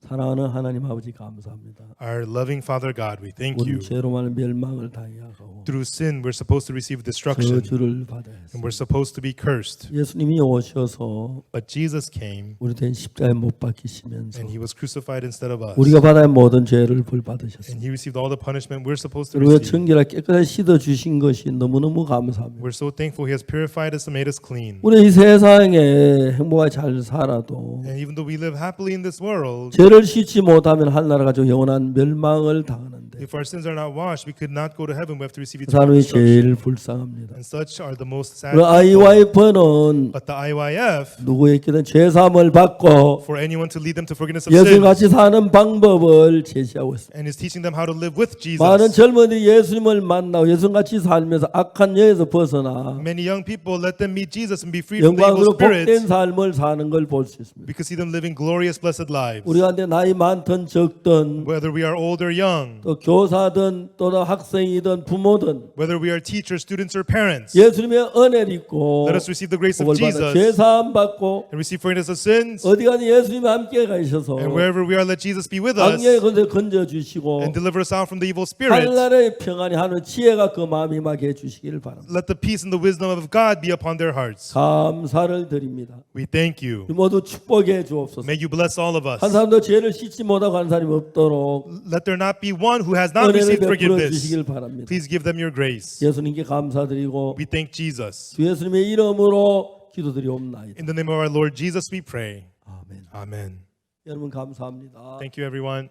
사랑하는 하나님 아버지 감사합니다. Our loving Father God, we thank 우리 you. 죄로만 멸망을 당하고 Through sin, we're supposed to receive destruction, 저주를 받아야 and 했습니다. we're supposed to be cursed. 예수님이 오셔서 But Jesus came, 우리 된 십자가에 못 박히시면서 and he was crucified instead of us. 우리가 받아야 모든 죄를 불 And 받으셨습니다. he received all the punishment we're supposed to 우리가 receive. 정결하게 깨끗하게 씻어 주신 것이 너무너무 감사합니다. We're so thankful he has purified us and made us clean. 우리 이 세상에 행복하게 잘 살아도 And even though we live happily in this world, 죄를 죄를 씻지 못하면 하늘나라 가지고 영원한 멸망을 당하는데 If our sins are not washed, we could not go to heaven. We have to receive 그 eternal 사람이 destruction. 제일 불쌍합니다. And such are the most sad 그 people. IYF는 But the IYF, 누구에게든 죄사함을 받고 for anyone to lead them to forgiveness of 예수님 sins, 같이 사는 방법을 제시하고 있습니다. and is teaching them how to live with 많은 Jesus. 젊은이들이 예수님을 만나고 예수님 같이 살면서 악한 영에서 벗어나 Many young people, let them meet Jesus and be freed from the evil 영광으로 복된 spirits. 삶을 사는 걸 볼 수 있습니다. We can see them living glorious, blessed lives. 우리가 한테 나이 많든 적든 Whether we are old or young, 또 교사든 또는 학생이든 부모든 whether we are teachers, students, or parents, 예수님의 은혜를 입고 let us receive the grace of 복을 받아 Jesus 죄사함 받고 and receive forgiveness of sins. 어디 가든 예수님이 함께 가셔서 And wherever we are, let Jesus be with us 악령의 건데 건져 주시고 and deliver us out from the evil spirits. 하늘나라의 평안이 하는 지혜가 그 마음에 임하게 해 주시기를 바랍니다. Let the peace and the wisdom of God be upon their hearts. 감사를 드립니다. We thank you. 모두 축복해 주옵소서. May you bless all of us. 한 사람도 죄를 씻지 못하고 한 사람이 없도록 Let there not be one who has not 은혜를 received 베풀어 forgiveness. 주시길 바랍니다. Please give them your grace. 예수님께 감사드리고 We thank Jesus. 주 예수님의 이름으로 기도드리옵나이다. In the name of our Lord Jesus, we pray. 아멘. Amen. 여러분 감사합니다. Thank you, everyone.